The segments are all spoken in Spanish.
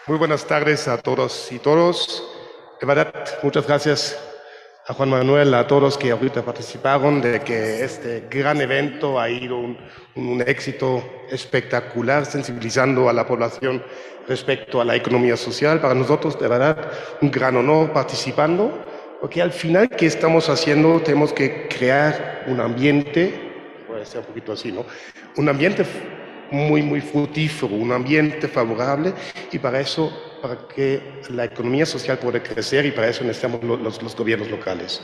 Muy buenas tardes a todos y todos. De verdad, muchas gracias a Juan Manuel, a todos que ahorita participaron, de que este gran evento ha ido un éxito espectacular, sensibilizando a la población respecto a la economía social. Para nosotros, de verdad, un gran honor participando, porque al final, ¿qué estamos haciendo? Tenemos que crear un ambiente, puede ser un poquito así, ¿no? Un ambiente muy fructífero, un ambiente favorable, y para eso, para que la economía social pueda crecer, y para eso necesitamos los gobiernos locales.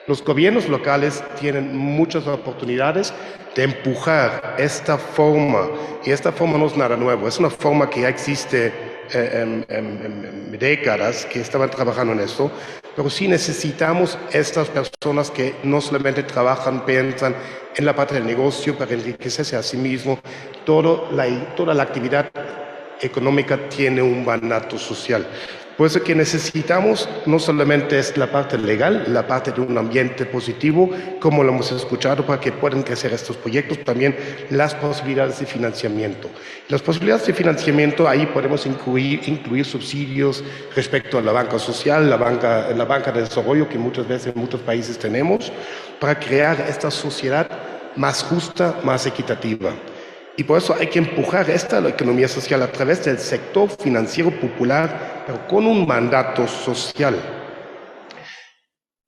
Los gobiernos locales tienen muchas oportunidades de empujar esta forma, y esta forma no es nada nuevo, es una forma que ya existe en décadas que estaban trabajando en esto, pero sí necesitamos estas personas que no solamente trabajan, piensan en la parte del negocio para enriquecerse a sí mismo. Toda la actividad económica tiene un mandato social. Por eso que necesitamos no solamente es la parte legal, la parte de un ambiente positivo, como lo hemos escuchado, para que puedan crecer estos proyectos, también las posibilidades de financiamiento. Las posibilidades de financiamiento, ahí podemos incluir subsidios respecto a la banca social, la banca de desarrollo, que muchas veces en muchos países tenemos, para crear esta sociedad más justa, más equitativa. Y por eso hay que empujar la economía social a través del sector financiero popular, pero con un mandato social.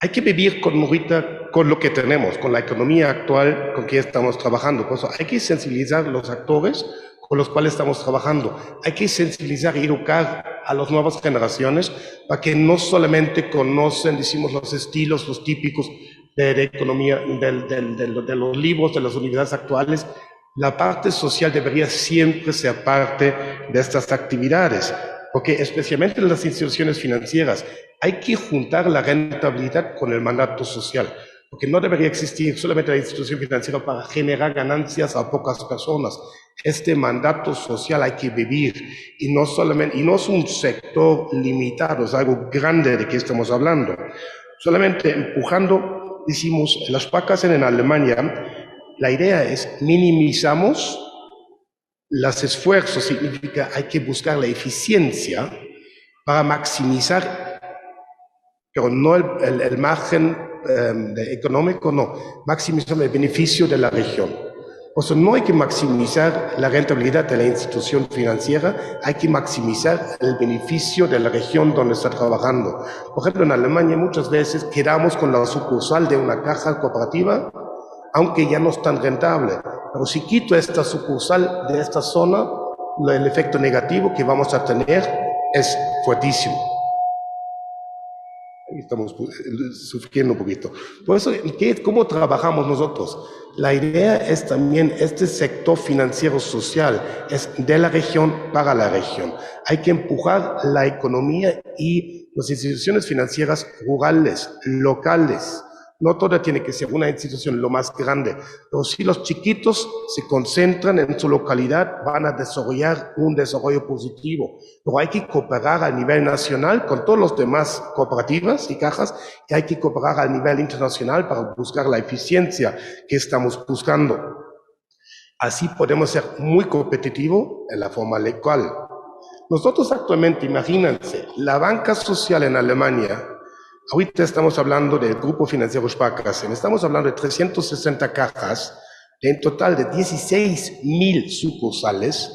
Hay que vivir con lo que tenemos, con la economía actual con que estamos trabajando. Por eso hay que sensibilizar a los actores con los cuales estamos trabajando. Hay que sensibilizar y educar a las nuevas generaciones para que no solamente conocen, decimos, los estilos, los típicos de economía, de los libros, de las universidades actuales. La parte social debería siempre ser parte de estas actividades, porque especialmente en las instituciones financieras hay que juntar la rentabilidad con el mandato social, porque no debería existir solamente la institución financiera para generar ganancias a pocas personas. Este mandato social hay que vivir, y no es un sector limitado, es algo grande de que estamos hablando. Solamente empujando, decimos, las pacas en Alemania, la idea es minimizamos los esfuerzos, significa hay que buscar la eficiencia para maximizar, pero no el margen económico, no, maximizar el beneficio de la región. O sea, no hay que maximizar la rentabilidad de la institución financiera, hay que maximizar el beneficio de la región donde está trabajando. Por ejemplo, en Alemania muchas veces quedamos con la sucursal de una caja cooperativa, aunque ya no es tan rentable. Pero si quito esta sucursal de esta zona, el efecto negativo que vamos a tener es fuertísimo. Ahí estamos sufriendo un poquito. Por eso, ¿cómo trabajamos nosotros? La idea es también, este sector financiero social es de la región para la región. Hay que empujar la economía y las instituciones financieras rurales, locales. No toda tiene que ser una institución lo más grande, pero si los chiquitos se concentran en su localidad, van a desarrollar un desarrollo positivo. Pero hay que cooperar a nivel nacional con todos los demás cooperativas y cajas, y hay que cooperar a nivel internacional para buscar la eficiencia que estamos buscando. Así podemos ser muy competitivos en la forma local. Nosotros actualmente, imagínense, la banca social en Alemania. Ahorita estamos hablando del Grupo Financiero Sparkassen, estamos hablando de 360 cajas, en total de 16.000 sucursales.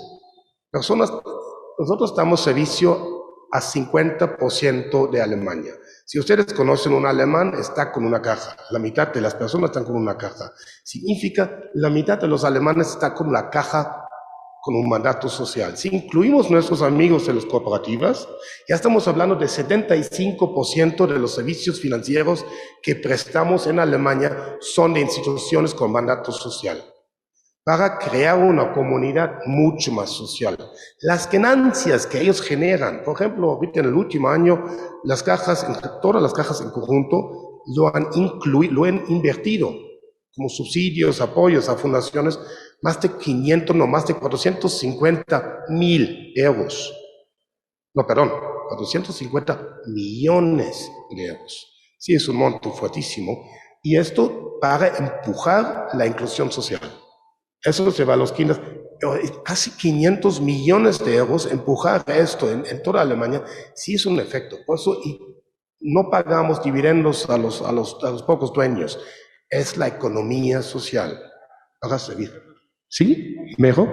Nosotros damos servicio a 50% de Alemania. Si ustedes conocen un alemán, está con una caja. La mitad de las personas están con una caja. Significa, la mitad de los alemanes está con una caja con un mandato social. Si incluimos nuestros amigos de las cooperativas, ya estamos hablando de 75% de los servicios financieros que prestamos en Alemania son de instituciones con mandato social, para crear una comunidad mucho más social. Las ganancias que ellos generan, por ejemplo, ahorita en el último año, todas las cajas en conjunto lo han invertido como subsidios, apoyos a fundaciones, más de 500, no, más de 450.000 euros. No, perdón, 450 millones de euros. Sí, es un monto fuertísimo. Y esto para empujar la inclusión social. Eso se va a los kinders. casi 500 millones de euros, empujar esto en toda Alemania, sí es un efecto. Por eso y no pagamos dividendos a los pocos dueños. Es la economía social. Para servir. ¿Sí? ¿Mejor?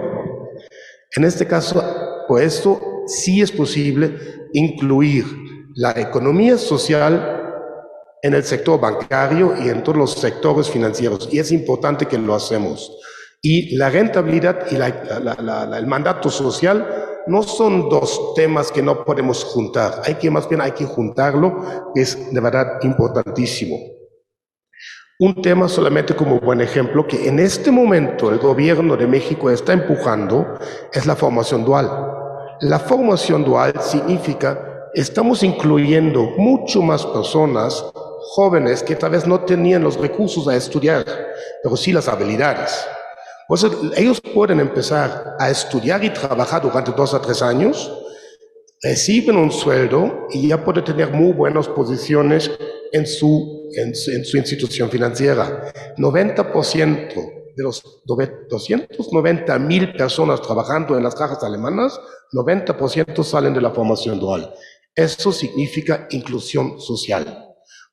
En este caso, por esto sí es posible incluir la economía social en el sector bancario y en todos los sectores financieros. Y es importante que lo hacemos. Y la rentabilidad y el mandato social no son dos temas que no podemos juntar. Más bien hay que juntarlo, que es de verdad importantísimo. Un tema solamente como buen ejemplo que en este momento el gobierno de México está empujando es la formación dual. La formación dual significa estamos incluyendo mucho más personas jóvenes que tal vez no tenían los recursos a estudiar, pero sí las habilidades. Pues ellos pueden empezar a estudiar y trabajar durante 2 a 3 años, reciben un sueldo y ya pueden tener muy buenas posiciones en su institución financiera. 90% de los 290,000 personas trabajando en las cajas alemanas, 90% salen de la formación dual. Eso significa inclusión social.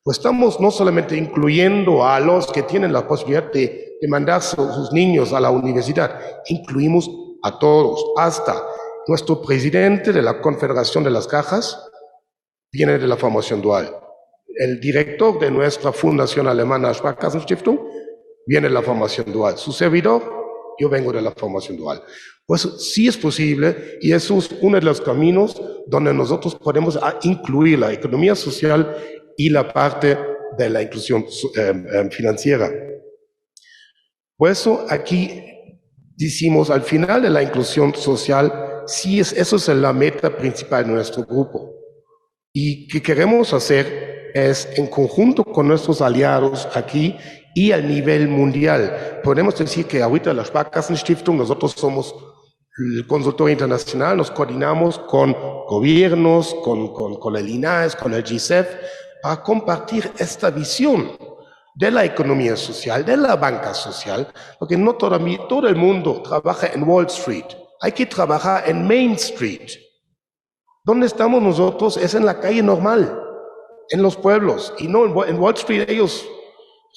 Pues estamos no solamente incluyendo a los que tienen la posibilidad de mandar sus niños a la universidad, incluimos a todos, hasta nuestro presidente de la Confederación de las Cajas viene de la formación dual. El director de nuestra fundación alemana Sparkassenstiftung viene de la formación dual. Su servidor, yo vengo de la formación dual. Pues sí es posible y eso es uno de los caminos donde nosotros podemos incluir la economía social y la parte de la inclusión financiera. Por eso aquí decimos al final de la inclusión social, sí eso es la meta principal de nuestro grupo. Y que queremos hacer es, en conjunto con nuestros aliados aquí y a nivel mundial, podemos decir que ahorita la Sparkassenstiftung, nosotros somos el consultor internacional, nos coordinamos con gobiernos, con el INAES, con el GISEF, para compartir esta visión de la economía social, de la banca social, porque no todo el mundo trabaja en Wall Street, hay que trabajar en Main Street. ¿Dónde estamos nosotros? Es en la calle normal, en los pueblos, y no en Wall Street. Ellos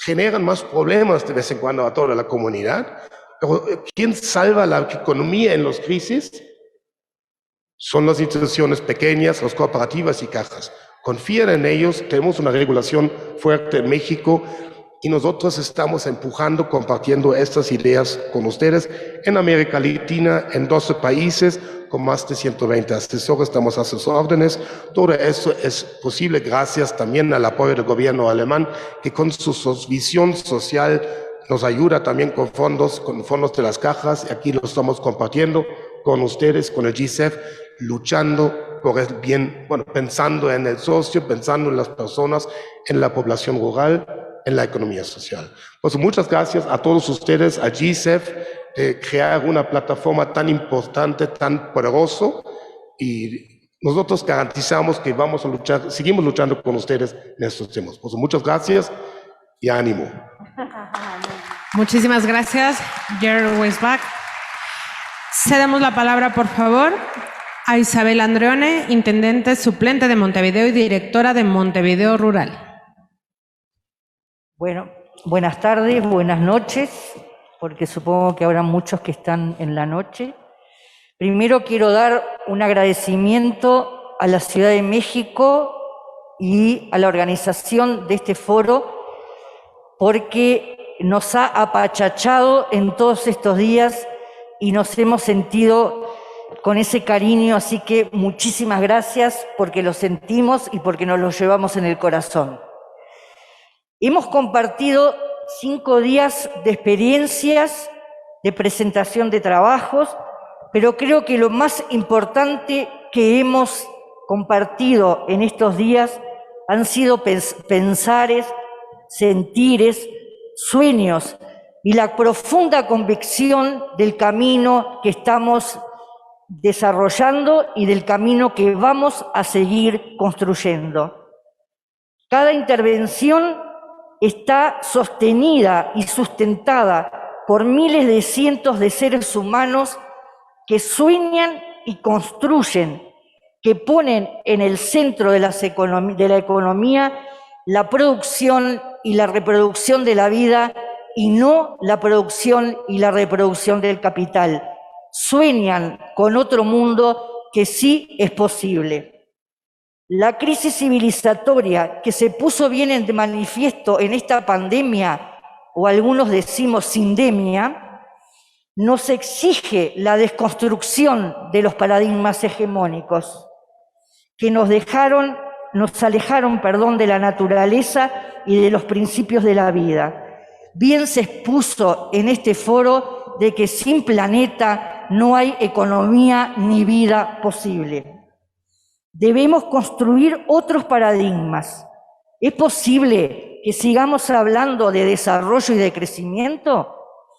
generan más problemas de vez en cuando a toda la comunidad, pero ¿quién salva la economía en las crisis? Son las instituciones pequeñas, las cooperativas y cajas. Confíen en ellos, tenemos una regulación fuerte en México y nosotros estamos empujando, compartiendo estas ideas con ustedes en América Latina, en 12 países, con más de 120 asesores, estamos a sus órdenes. Todo eso es posible gracias también al apoyo del gobierno alemán, que con su visión social nos ayuda también con fondos de las cajas, y aquí lo estamos compartiendo con ustedes, con el GISEF, luchando por el bien, pensando en el socio, pensando en las personas, en la población rural, en la economía social. Pues muchas gracias a todos ustedes, a GISEF, crear una plataforma tan importante, tan poderoso, y nosotros garantizamos que vamos a luchar, seguimos luchando con ustedes en estos temas. Pues muchas gracias y ánimo. Muchísimas gracias, Jerry Weisbach. Cedemos la palabra, por favor, a Isabel Andreone, intendente suplente de Montevideo y directora de Montevideo Rural. Bueno, buenas tardes, buenas noches, porque supongo que habrá muchos que están en la noche. Primero quiero dar un agradecimiento a la Ciudad de México y a la organización de este foro, porque nos ha apachachado en todos estos días y nos hemos sentido con ese cariño, así que muchísimas gracias porque lo sentimos y porque nos lo llevamos en el corazón. Hemos compartido 5 días de experiencias, de presentación de trabajos, pero creo que lo más importante que hemos compartido en estos días han sido pensares, sentires, sueños y la profunda convicción del camino que estamos desarrollando y del camino que vamos a seguir construyendo. Cada intervención está sostenida y sustentada por miles de cientos de seres humanos que sueñan y construyen, que ponen en el centro de la economía la producción y la reproducción de la vida y no la producción y la reproducción del capital. Sueñan con otro mundo que sí es posible. La crisis civilizatoria que se puso bien de manifiesto en esta pandemia, o algunos decimos sindemia, nos exige la desconstrucción de los paradigmas hegemónicos que nos alejaron, de la naturaleza y de los principios de la vida. Bien se expuso en este foro de que sin planeta no hay economía ni vida posible. Debemos construir otros paradigmas. ¿Es posible que sigamos hablando de desarrollo y de crecimiento?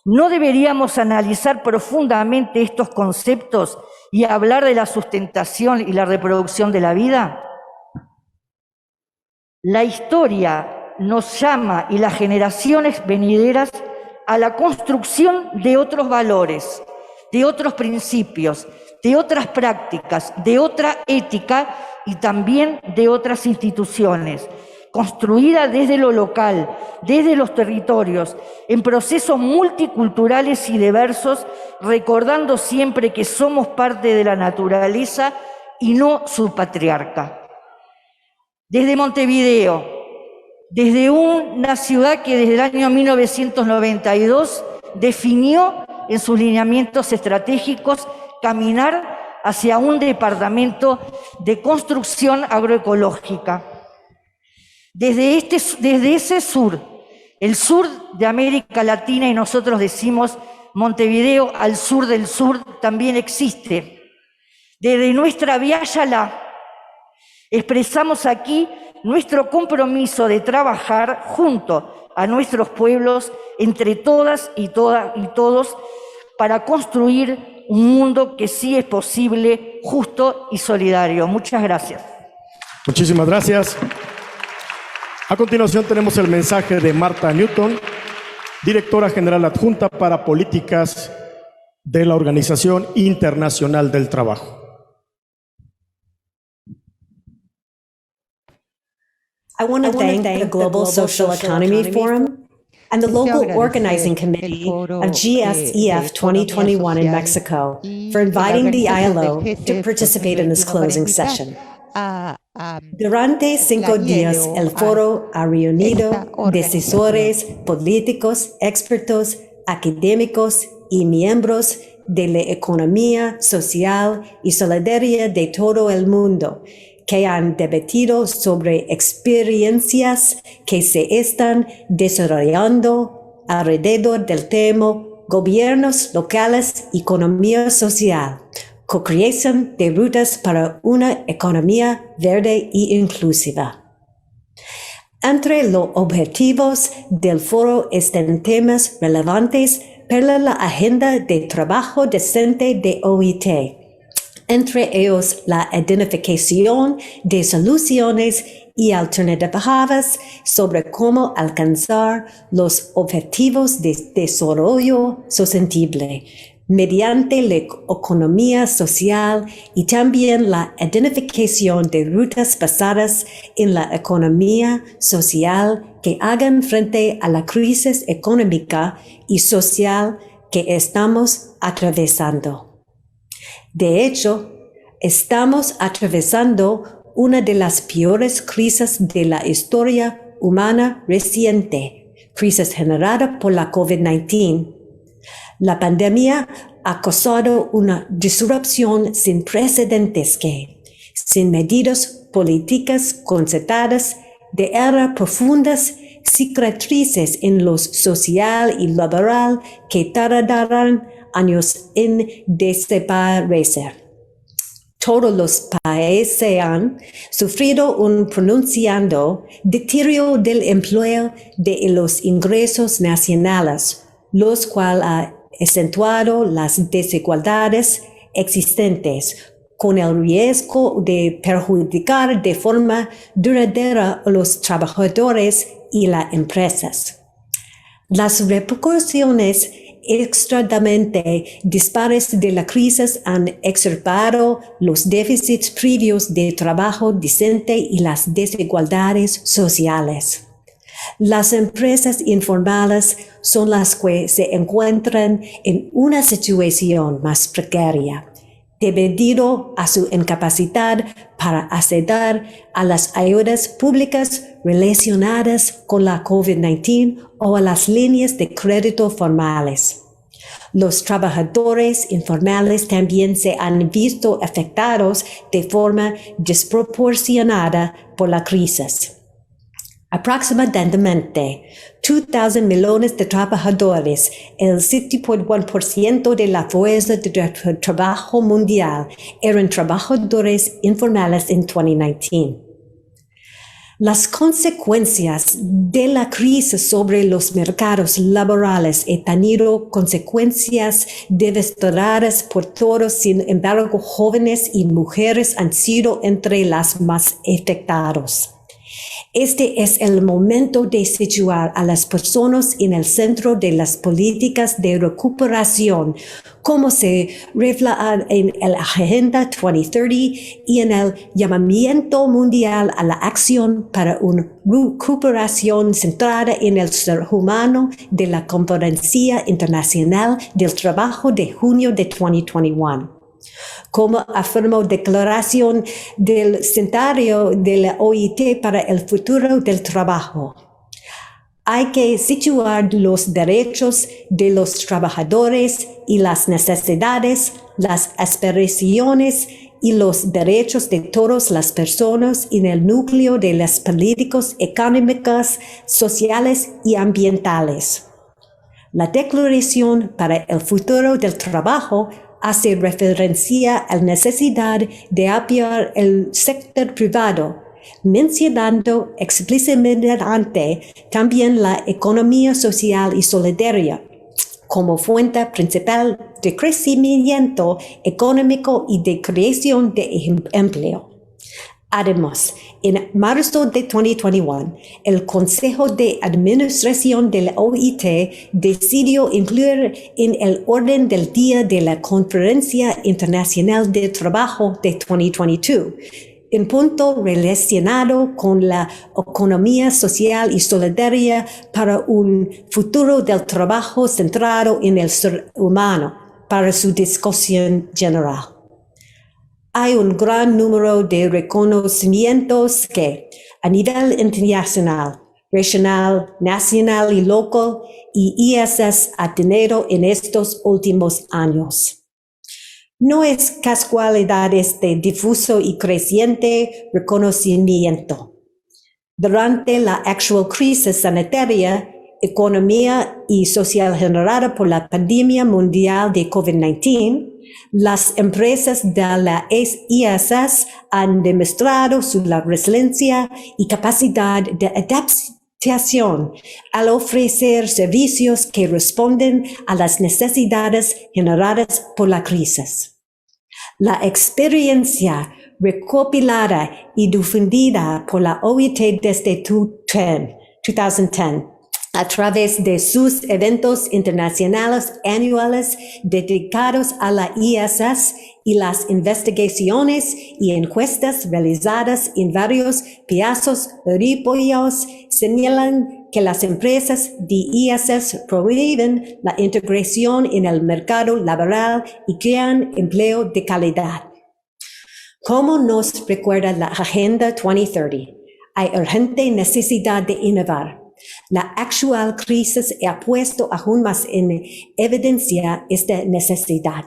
¿No deberíamos analizar profundamente estos conceptos y hablar de la sustentación y la reproducción de la vida? La historia nos llama y las generaciones venideras a la construcción de otros valores, de otros principios, de otras prácticas, de otra ética y también de otras instituciones, construida desde lo local, desde los territorios, en procesos multiculturales y diversos, recordando siempre que somos parte de la naturaleza y no su patriarca. Desde Montevideo, desde una ciudad que desde el año 1992 definió en sus lineamientos estratégicos caminar hacia un departamento de construcción agroecológica. Desde ese sur, el sur de América Latina, y nosotros decimos Montevideo al sur del sur, también existe. Desde nuestra Via Yala expresamos aquí nuestro compromiso de trabajar junto a nuestros pueblos, entre todas y todos, para construir un mundo que sí es posible, justo y solidario. Muchas gracias. Muchísimas gracias. A continuación tenemos el mensaje de Marta Newton, directora general adjunta para políticas de la Organización Internacional del Trabajo. I want to thank the Global Social Economy Forum and the local organizing committee of GSEF 2021 in Mexico for inviting the ILO to participate in this closing session. Durante 5 días, el foro ha reunido decisores políticos, expertos, académicos y miembros de la economía social y solidaria de todo el mundo, que han debatido sobre experiencias que se están desarrollando alrededor del tema gobiernos locales y economía social, co-creación de rutas para una economía verde e inclusiva. Entre los objetivos del foro están temas relevantes para la agenda de trabajo decente de OIT, entre ellos la identificación de soluciones y alternativas sobre cómo alcanzar los objetivos de desarrollo sostenible mediante la economía social y también la identificación de rutas basadas en la economía social que hagan frente a la crisis económica y social que estamos atravesando. De hecho, estamos atravesando una de las peores crisis de la historia humana reciente, crisis generada por la COVID-19. La pandemia ha causado una disrupción sin precedentes que, sin medidas políticas concertadas, dejará profundas cicatrices en lo social y laboral que tardarán años en desaparecer. Todos los países han sufrido un pronunciado deterioro del empleo de los ingresos nacionales, los cuales ha acentuado las desigualdades existentes, con el riesgo de perjudicar de forma duradera a los trabajadores y las empresas. Las repercusiones extremadamente dispares de la crisis han exacerbado los déficits previos de trabajo decente y las desigualdades sociales. Las empresas informales son las que se encuentran en una situación más precaria, debido a su incapacidad para acceder a las ayudas públicas relacionadas con la COVID-19 o a las líneas de crédito formales. Los trabajadores informales también se han visto afectados de forma desproporcionada por la crisis. Aproximadamente 2.000 millones de trabajadores, el 7.1% de la fuerza de trabajo mundial, eran trabajadores informales en 2019. Las consecuencias de la crisis sobre los mercados laborales han tenido consecuencias devastadoras por todos. Sin embargo, jóvenes y mujeres han sido entre las más afectadas. Este es el momento de situar a las personas en el centro de las políticas de recuperación, como se refleja en la Agenda 2030 y en el llamamiento mundial a la acción para una recuperación centrada en el ser humano de la Conferencia Internacional del Trabajo de junio de 2021. Como afirmó Declaración del Centenario de la OIT para el Futuro del Trabajo, hay que situar los derechos de los trabajadores y las necesidades, las aspiraciones y los derechos de todas las personas en el núcleo de las políticas económicas, sociales y ambientales. La Declaración para el Futuro del Trabajo hace referencia a la necesidad de apoyar el sector privado, mencionando explícitamente también la economía social y solidaria como fuente principal de crecimiento económico y de creación de empleo. Además, en marzo de 2021, el Consejo de Administración de la OIT decidió incluir en el orden del día de la Conferencia Internacional de Trabajo de 2022 un punto relacionado con la economía social y solidaria para un futuro del trabajo centrado en el ser humano para su discusión general. Hay un gran número de reconocimientos que, a nivel internacional, regional, nacional y local, y ISS ha tenido en estos últimos años. No es casualidad este difuso y creciente reconocimiento. Durante la actual crisis sanitaria, económica y social generada por la pandemia mundial de COVID-19, las empresas de la ISS han demostrado su resiliencia y capacidad de adaptación al ofrecer servicios que responden a las necesidades generadas por la crisis. La experiencia recopilada y difundida por la OIT desde 2010 a través de sus eventos internacionales anuales dedicados a la ISS y las investigaciones y encuestas realizadas en varios países europeos señalan que las empresas de ISS promueven la integración en el mercado laboral y crean empleo de calidad. Como nos recuerda la Agenda 2030, hay urgente necesidad de innovar. La actual crisis ha puesto aún más en evidencia esta necesidad.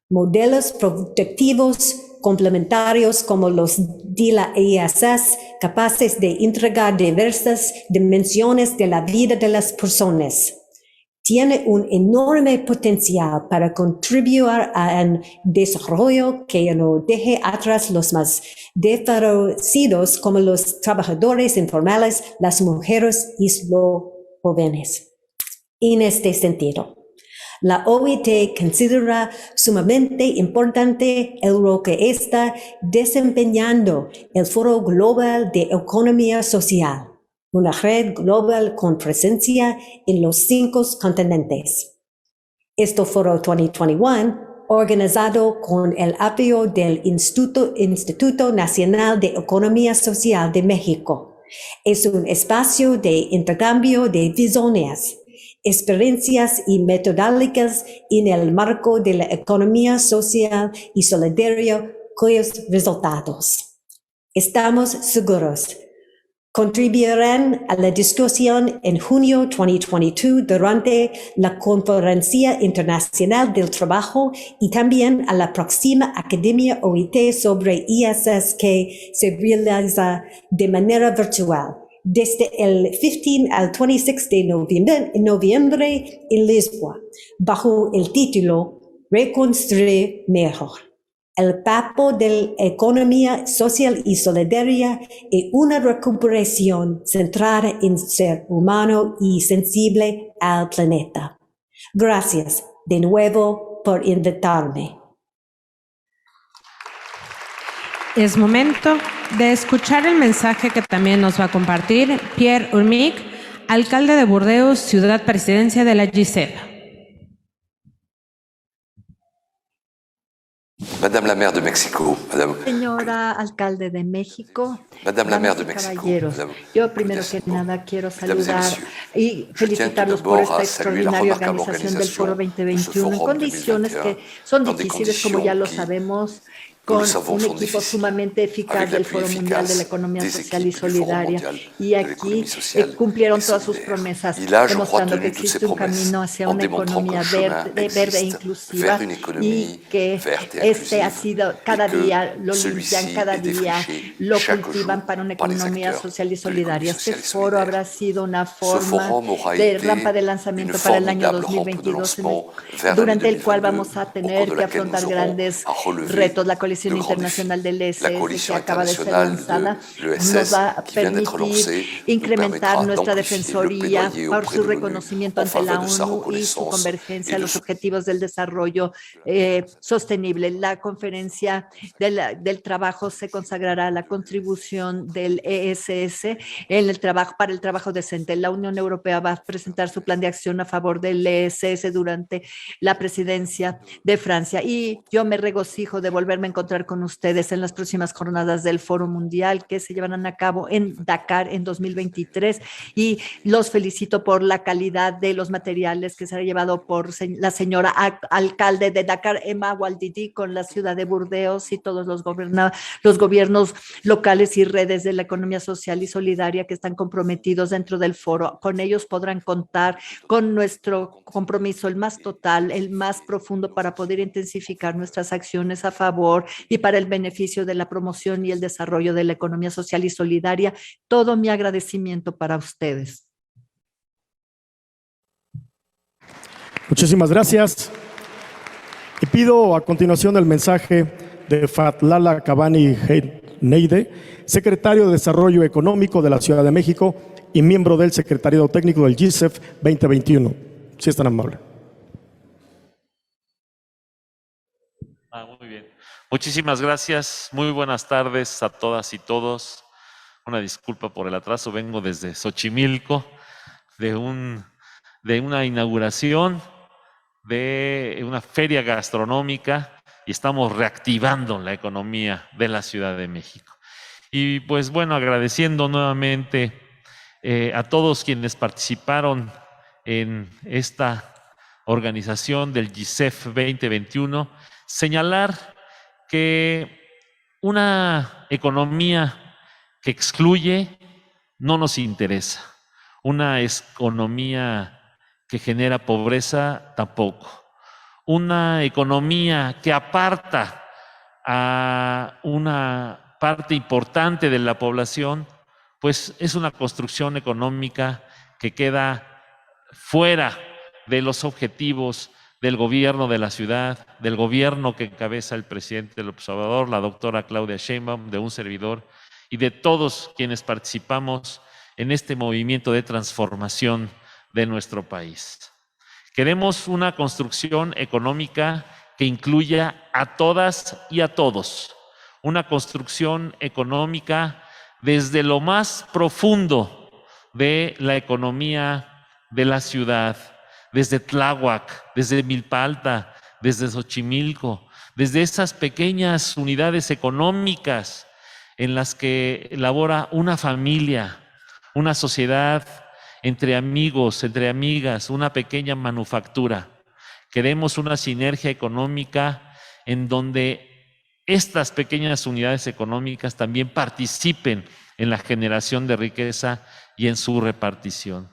Modelos productivos complementarios como los de la ISS, capaces de integrar diversas dimensiones de la vida de las personas, tiene un enorme potencial para contribuir a un desarrollo que no deje atrás los más desfavorecidos como los trabajadores informales, las mujeres y los jóvenes. En este sentido, la OIT considera sumamente importante el rol que está desempeñando el Foro Global de Economía Social, una red global con presencia en los 5 continentes. Este Foro 2021, organizado con el apoyo del Instituto Nacional de Economía Social de México, es un espacio de intercambio de visiones, experiencias y metodologías en el marco de la economía social y solidaria cuyos resultados, estamos seguros, contribuirán a la discusión en junio 2022 durante la Conferencia Internacional del Trabajo y también a la próxima Academia OIT sobre ISS que se realiza de manera virtual desde el 15 al 26 de noviembre en Lisboa, bajo el título Reconstruir Mejor. El papel de la economía social y solidaria es una recuperación centrada en ser humano y sensible al planeta. Gracias de nuevo por invitarme. Es momento de escuchar el mensaje que también nos va a compartir Pierre Urmic, alcalde de Burdeos, ciudad presidencia de la GICEF. Madame la maire de México, Madame. Señora alcalde de México, Madame la maire de damas y México, caballeros, Madame. yo primero que nada quiero saludar y felicitarlos por esta extraordinaria organización del Foro 2021 en condiciones que son difíciles, como ya lo sabemos, con un equipo sumamente eficaz del Foro Mundial de la Economía Social y Solidaria. Y aquí cumplieron todas sus promesas, demostrando que existe un camino hacia una economía verde e inclusiva y que este ha sido, cada día lo limpian, cada día lo cultivan para una economía social y solidaria. Este foro habrá sido una forma de rampa de lanzamiento para el año 2022, durante el cual vamos a tener que afrontar grandes retos. La Coalición Internacional del ESS, que acaba de ser lanzada, nos va a permitir incrementar nuestra defensoría por su reconocimiento ante la ONU y su convergencia a los objetivos del desarrollo sostenible. La conferencia del trabajo se consagrará a la contribución del ESS en el trabajo, para el trabajo decente. La Unión Europea va a presentar su plan de acción a favor del ESS durante la presidencia de Francia, y yo me regocijo de volverme a encontrar con ustedes en las próximas jornadas del Foro Mundial que se llevarán a cabo en Dakar en 2023, y los felicito por la calidad de los materiales que se ha llevado por la señora alcalde de Dakar, Emma Waldidi, con la ciudad de Burdeos y todos los gobiernos locales y redes de la economía social y solidaria que están comprometidos dentro del foro. Con ellos podrán contar con nuestro compromiso, el más total, el más profundo, para poder intensificar nuestras acciones a favor y para el beneficio de la promoción y el desarrollo de la economía social y solidaria. Todo mi agradecimiento para ustedes. Muchísimas gracias. Y pido a continuación el mensaje de Fatlala Cabani Neide, secretario de Desarrollo Económico de la Ciudad de México y miembro del Secretariado Técnico del GICEF 2021. Si es tan amable. Muy bien. Muchísimas gracias. Muy buenas tardes a todas y todos. Una disculpa por el atraso. Vengo desde Xochimilco de una inauguración de una feria gastronómica, y estamos reactivando la economía de la Ciudad de México. Y pues bueno, agradeciendo nuevamente a todos quienes participaron en esta organización del GICEF 2021, señalar que una economía que excluye no nos interesa. Una economía que genera pobreza tampoco. Una economía que aparta a una parte importante de la población, pues es una construcción económica que queda fuera de los objetivos del gobierno de la ciudad, del gobierno que encabeza el presidente López Obrador, la doctora Claudia Sheinbaum, de un servidor y de todos quienes participamos en este movimiento de transformación de nuestro país. Queremos una construcción económica que incluya a todas y a todos, una construcción económica desde lo más profundo de la economía de la ciudad, desde Tláhuac, desde Milpa Alta, desde Xochimilco, desde esas pequeñas unidades económicas en las que labora una familia, una sociedad, entre amigos, entre amigas, una pequeña manufactura. Queremos una sinergia económica en donde estas pequeñas unidades económicas también participen en la generación de riqueza y en su repartición.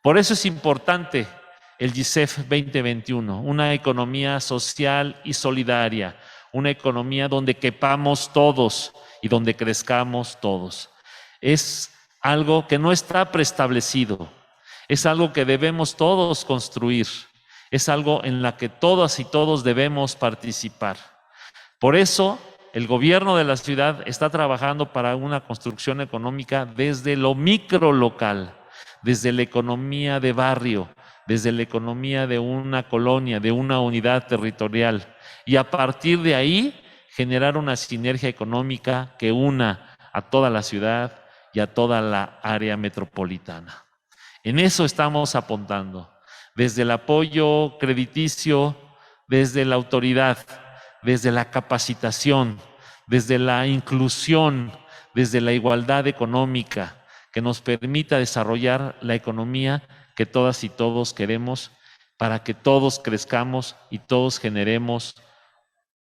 Por eso es importante el GISEF 2021, una economía social y solidaria, una economía donde quepamos todos y donde crezcamos todos. Es algo que no está preestablecido, es algo que debemos todos construir, es algo en la que todas y todos debemos participar. Por eso, el gobierno de la ciudad está trabajando para una construcción económica desde lo microlocal, desde la economía de barrio, desde la economía de una colonia, de una unidad territorial, y a partir de ahí generar una sinergia económica que una a toda la ciudad y a toda la área metropolitana. En eso estamos apuntando, desde el apoyo crediticio, desde la autoridad, desde la capacitación, desde la inclusión, desde la igualdad económica, que nos permita desarrollar la economía que todas y todos queremos para que todos crezcamos y todos generemos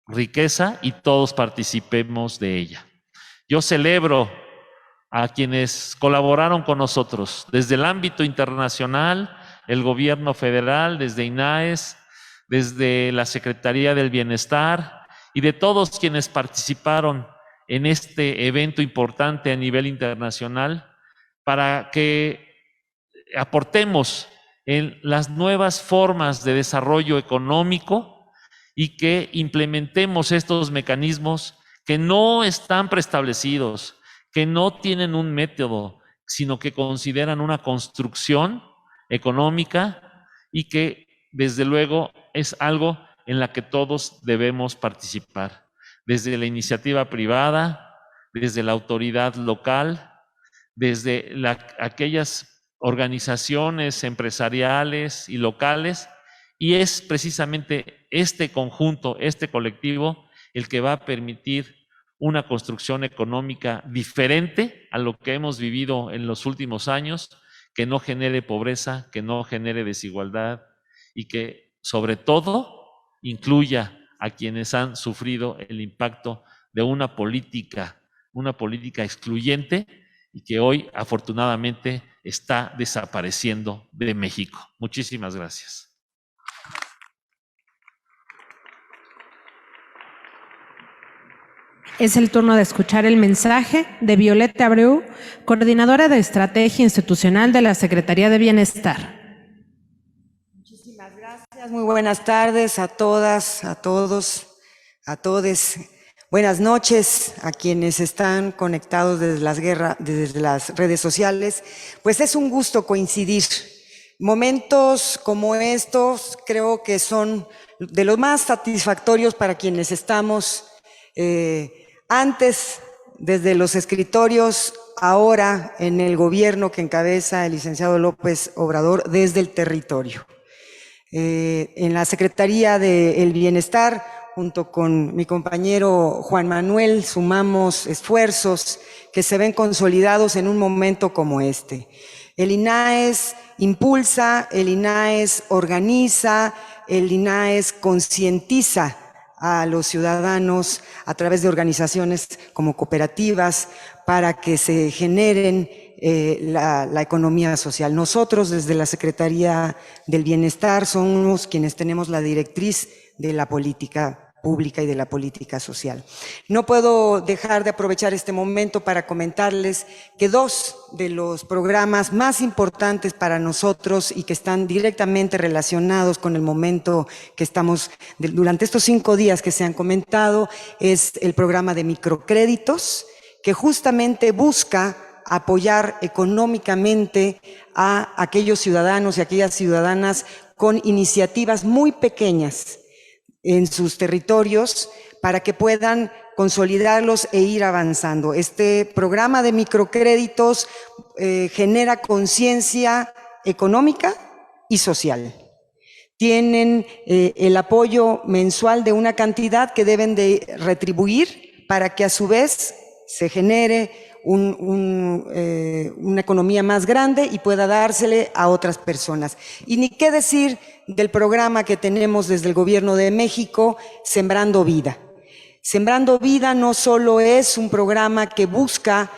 riqueza y todos participemos de ella. Yo celebro a quienes colaboraron con nosotros desde el ámbito internacional, el gobierno federal, desde INAES, desde la Secretaría del Bienestar y de todos quienes participaron en este evento importante a nivel internacional para que aportemos en las nuevas formas de desarrollo económico y que implementemos estos mecanismos que no están preestablecidos, que no tienen un método, sino que consideran una construcción económica y que desde luego es algo en la que todos debemos participar, desde la iniciativa privada, desde la autoridad local, desde aquellas organizaciones empresariales y locales, y es precisamente este conjunto, este colectivo, el que va a permitir una construcción económica diferente a lo que hemos vivido en los últimos años, que no genere pobreza, que no genere desigualdad y que sobre todo incluya a quienes han sufrido el impacto de una política excluyente y que hoy afortunadamente está desapareciendo de México. Muchísimas gracias. Es el turno de escuchar el mensaje de Violeta Abreu, coordinadora de Estrategia Institucional de la Secretaría de Bienestar. Muchísimas gracias, muy buenas tardes a todas, a todos, a todes. Buenas noches a quienes están conectados desde las redes sociales. Pues es un gusto coincidir. Momentos como estos creo que son de los más satisfactorios para quienes estamos antes desde los escritorios, ahora en el gobierno que encabeza el licenciado López Obrador desde el territorio. En la Secretaría del Bienestar, junto con mi compañero Juan Manuel, sumamos esfuerzos que se ven consolidados en un momento como este. El INAES impulsa, el INAES organiza, el INAES concientiza a los ciudadanos a través de organizaciones como cooperativas para que se generen la economía social. Nosotros desde la Secretaría del Bienestar somos quienes tenemos la directriz de la política pública y de la política social. No puedo dejar de aprovechar este momento para comentarles que dos de los programas más importantes para nosotros y que están directamente relacionados con el momento que estamos, durante estos 5 días que se han comentado, es el programa de microcréditos, que justamente busca apoyar económicamente a aquellos ciudadanos y aquellas ciudadanas con iniciativas muy pequeñas en sus territorios para que puedan consolidarlos e ir avanzando. Este programa de microcréditos genera conciencia económica y social. tienen el apoyo mensual de una cantidad que deben de retribuir para que a su vez se genere una economía más grande y pueda dársele a otras personas. Y ni qué decir del programa que tenemos desde el Gobierno de México, Sembrando Vida. Sembrando Vida no solo es un programa que busca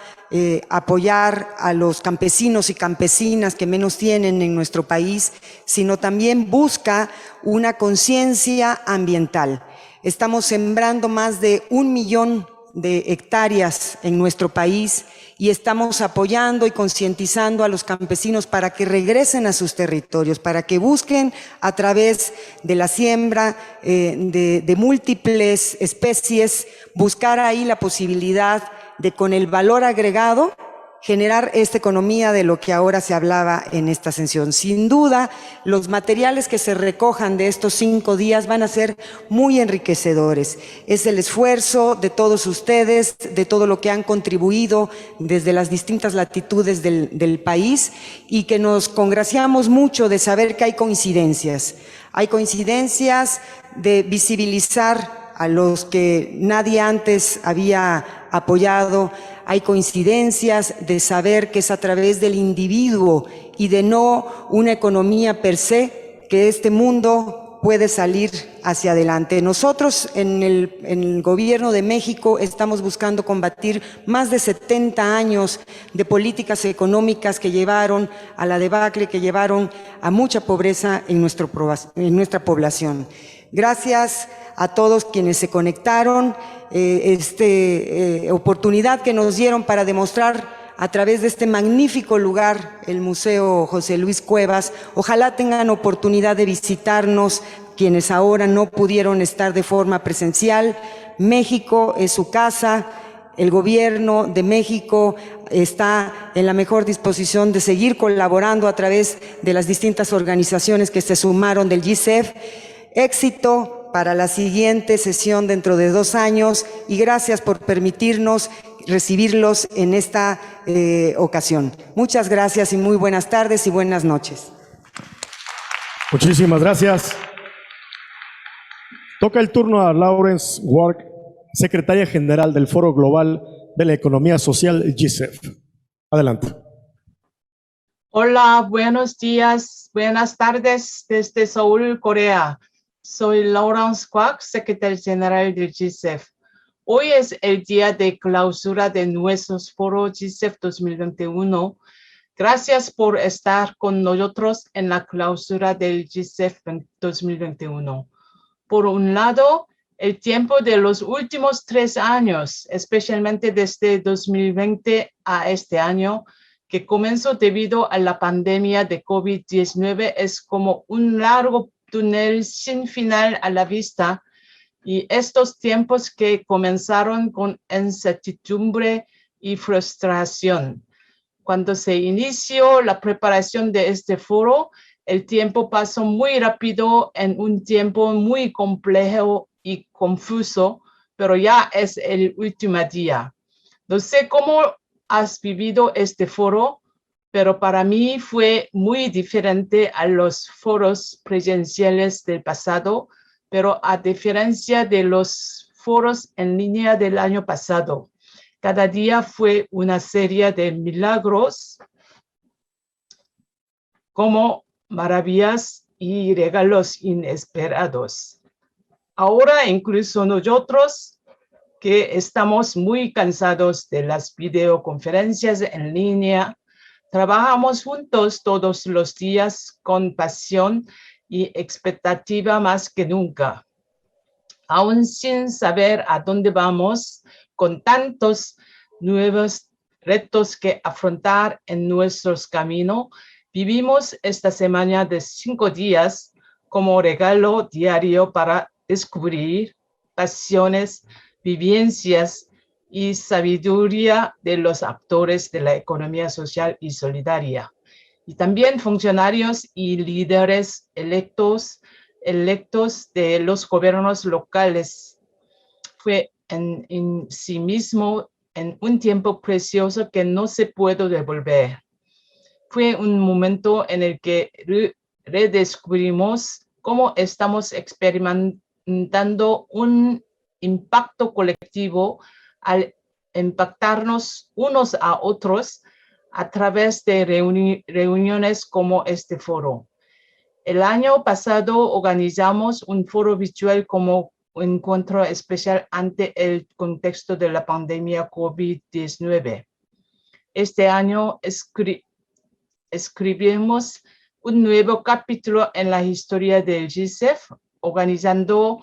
apoyar a los campesinos y campesinas que menos tienen en nuestro país, sino también busca una conciencia ambiental. Estamos sembrando más de 1 millón de hectáreas en nuestro país y estamos apoyando y concientizando a los campesinos para que regresen a sus territorios, para que busquen a través de la siembra de múltiples especies, buscar ahí la posibilidad de, con el valor agregado, generar esta economía de lo que ahora se hablaba en esta sesión. Sin duda, los materiales que se recojan de estos 5 días van a ser muy enriquecedores. Es el esfuerzo de todos ustedes, de todo lo que han contribuido desde las distintas latitudes del país, y que nos congraciamos mucho de saber que hay coincidencias. Hay coincidencias de visibilizar a los que nadie antes había apoyado. Hay coincidencias de saber que es a través del individuo y de no una economía per se que este mundo puede salir hacia adelante. Nosotros en el Gobierno de México estamos buscando combatir más de 70 años de políticas económicas que llevaron a la debacle, que llevaron a mucha pobreza en nuestra población. Gracias a todos quienes se conectaron, oportunidad que nos dieron para demostrar a través de este magnífico lugar, el Museo José Luis Cuevas. Ojalá tengan oportunidad de visitarnos quienes ahora no pudieron estar de forma presencial. México es su casa. El Gobierno de México está en la mejor disposición de seguir colaborando a través de las distintas organizaciones que se sumaron del GICEF. Éxito para la siguiente sesión dentro de 2 años, y gracias por permitirnos recibirlos en esta ocasión. Muchas gracias y muy buenas tardes y buenas noches. Muchísimas gracias. Toca el turno a Lawrence Ward, secretaria general del Foro Global de la Economía Social, GICEF. Adelante. Hola, buenos días, buenas tardes desde Seúl, Corea. Soy Lawrence Kwak, secretaria general del GICEF. Hoy es el día de clausura de nuestros foros GICEF 2021. Gracias por estar con nosotros en la clausura del GICEF 2021. Por un lado, el tiempo de los últimos 3 años, especialmente desde 2020 a este año, que comenzó debido a la pandemia de COVID-19, es como un largo túnel sin final a la vista, y estos tiempos que comenzaron con incertidumbre y frustración. Cuando se inició la preparación de este foro, el tiempo pasó muy rápido en un tiempo muy complejo y confuso, pero ya es el último día. No sé cómo has vivido este foro, pero para mí fue muy diferente a los foros presenciales del pasado, pero a diferencia de los foros en línea del año pasado. Cada día fue una serie de milagros, como maravillas y regalos inesperados. Ahora incluso nosotros, que estamos muy cansados de las videoconferencias en línea, trabajamos juntos todos los días con pasión y expectativa más que nunca. Aún sin saber a dónde vamos, con tantos nuevos retos que afrontar en nuestros caminos, vivimos esta semana de 5 días como regalo diario para descubrir pasiones, vivencias y sabiduría de los actores de la economía social y solidaria. Y también funcionarios y líderes electos de los gobiernos locales. Fue en sí mismo en un tiempo precioso que no se puede devolver. Fue un momento en el que redescubrimos cómo estamos experimentando un impacto colectivo al impactarnos unos a otros a través de reuniones como este foro. El año pasado organizamos un foro virtual como encuentro especial ante el contexto de la pandemia COVID-19. Este año escribimos un nuevo capítulo en la historia del GICEF, organizando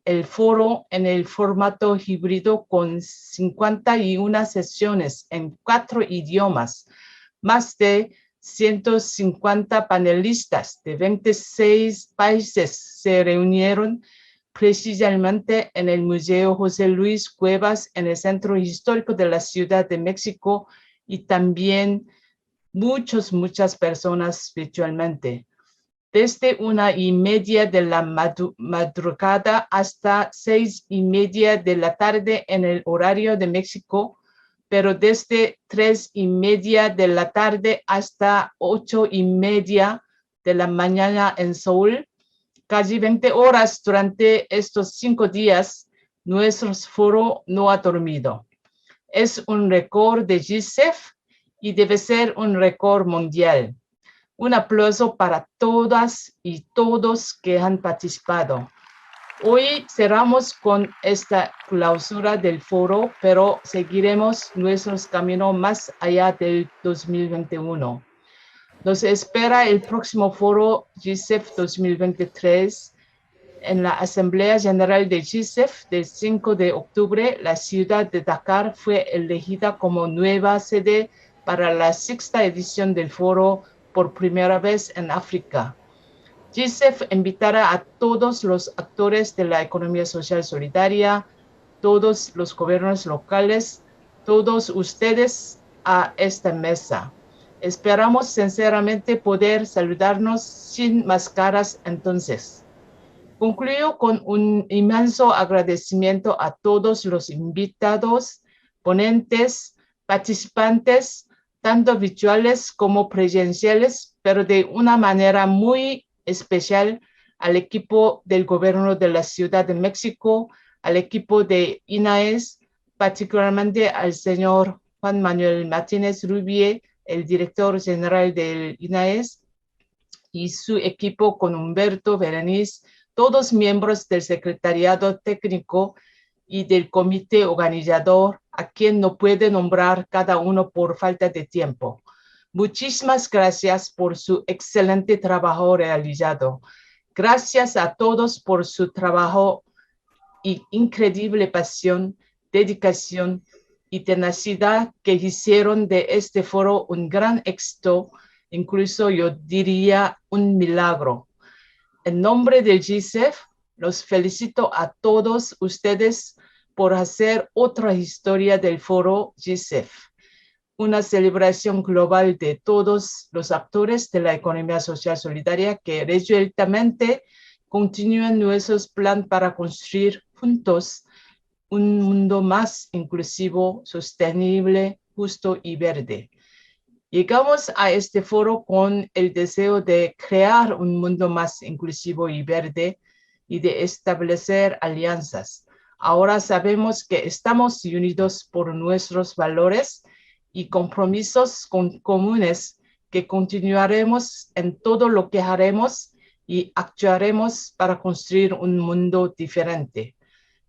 el foro en el formato híbrido con 51 sesiones en 4 idiomas, más de 150 panelistas de 26 países se reunieron precisamente en el Museo José Luis Cuevas en el Centro Histórico de la Ciudad de México y también muchas personas virtualmente. Desde 1:30 de la madrugada hasta 6:30 de la tarde en el horario de México, pero desde 3:30 de la tarde hasta 8:30 de la mañana en Seúl, casi 20 horas durante estos 5 días, nuestro foro no ha dormido. Es un récord de GICEF y debe ser un récord mundial. Un aplauso para todas y todos que han participado. Hoy cerramos con esta clausura del foro, pero seguiremos nuestro camino más allá del 2021. Nos espera el próximo foro GICEF 2023 en la Asamblea General de GICEF del 5 de octubre. La ciudad de Dakar fue elegida como nueva sede para la 6ª edición del foro por primera vez en África. GICEF invitará a todos los actores de la economía social solidaria, todos los gobiernos locales, todos ustedes a esta mesa. Esperamos sinceramente poder saludarnos sin máscaras entonces. Concluyo con un inmenso agradecimiento a todos los invitados, ponentes, participantes, tanto virtuales como presenciales, pero de una manera muy especial al equipo del gobierno de la Ciudad de México, al equipo de INAES, particularmente al señor Juan Manuel Martínez Rubié, el director general del INAES, y su equipo con Humberto, Berenice, todos miembros del secretariado técnico y del comité organizador, a quien no puede nombrar cada uno por falta de tiempo. Muchísimas gracias por su excelente trabajo realizado. Gracias a todos por su trabajo y increíble pasión, dedicación y tenacidad que hicieron de este foro un gran éxito, incluso yo diría un milagro. En nombre del GICEF, los felicito a todos ustedes por hacer otra historia del foro GICEF, una celebración global de todos los actores de la economía social solidaria que resueltamente continúan nuestros planes para construir juntos un mundo más inclusivo, sostenible, justo y verde. Llegamos a este foro con el deseo de crear un mundo más inclusivo y verde y de establecer alianzas. Ahora sabemos que estamos unidos por nuestros valores y compromisos comunes que continuaremos en todo lo que haremos y actuaremos para construir un mundo diferente.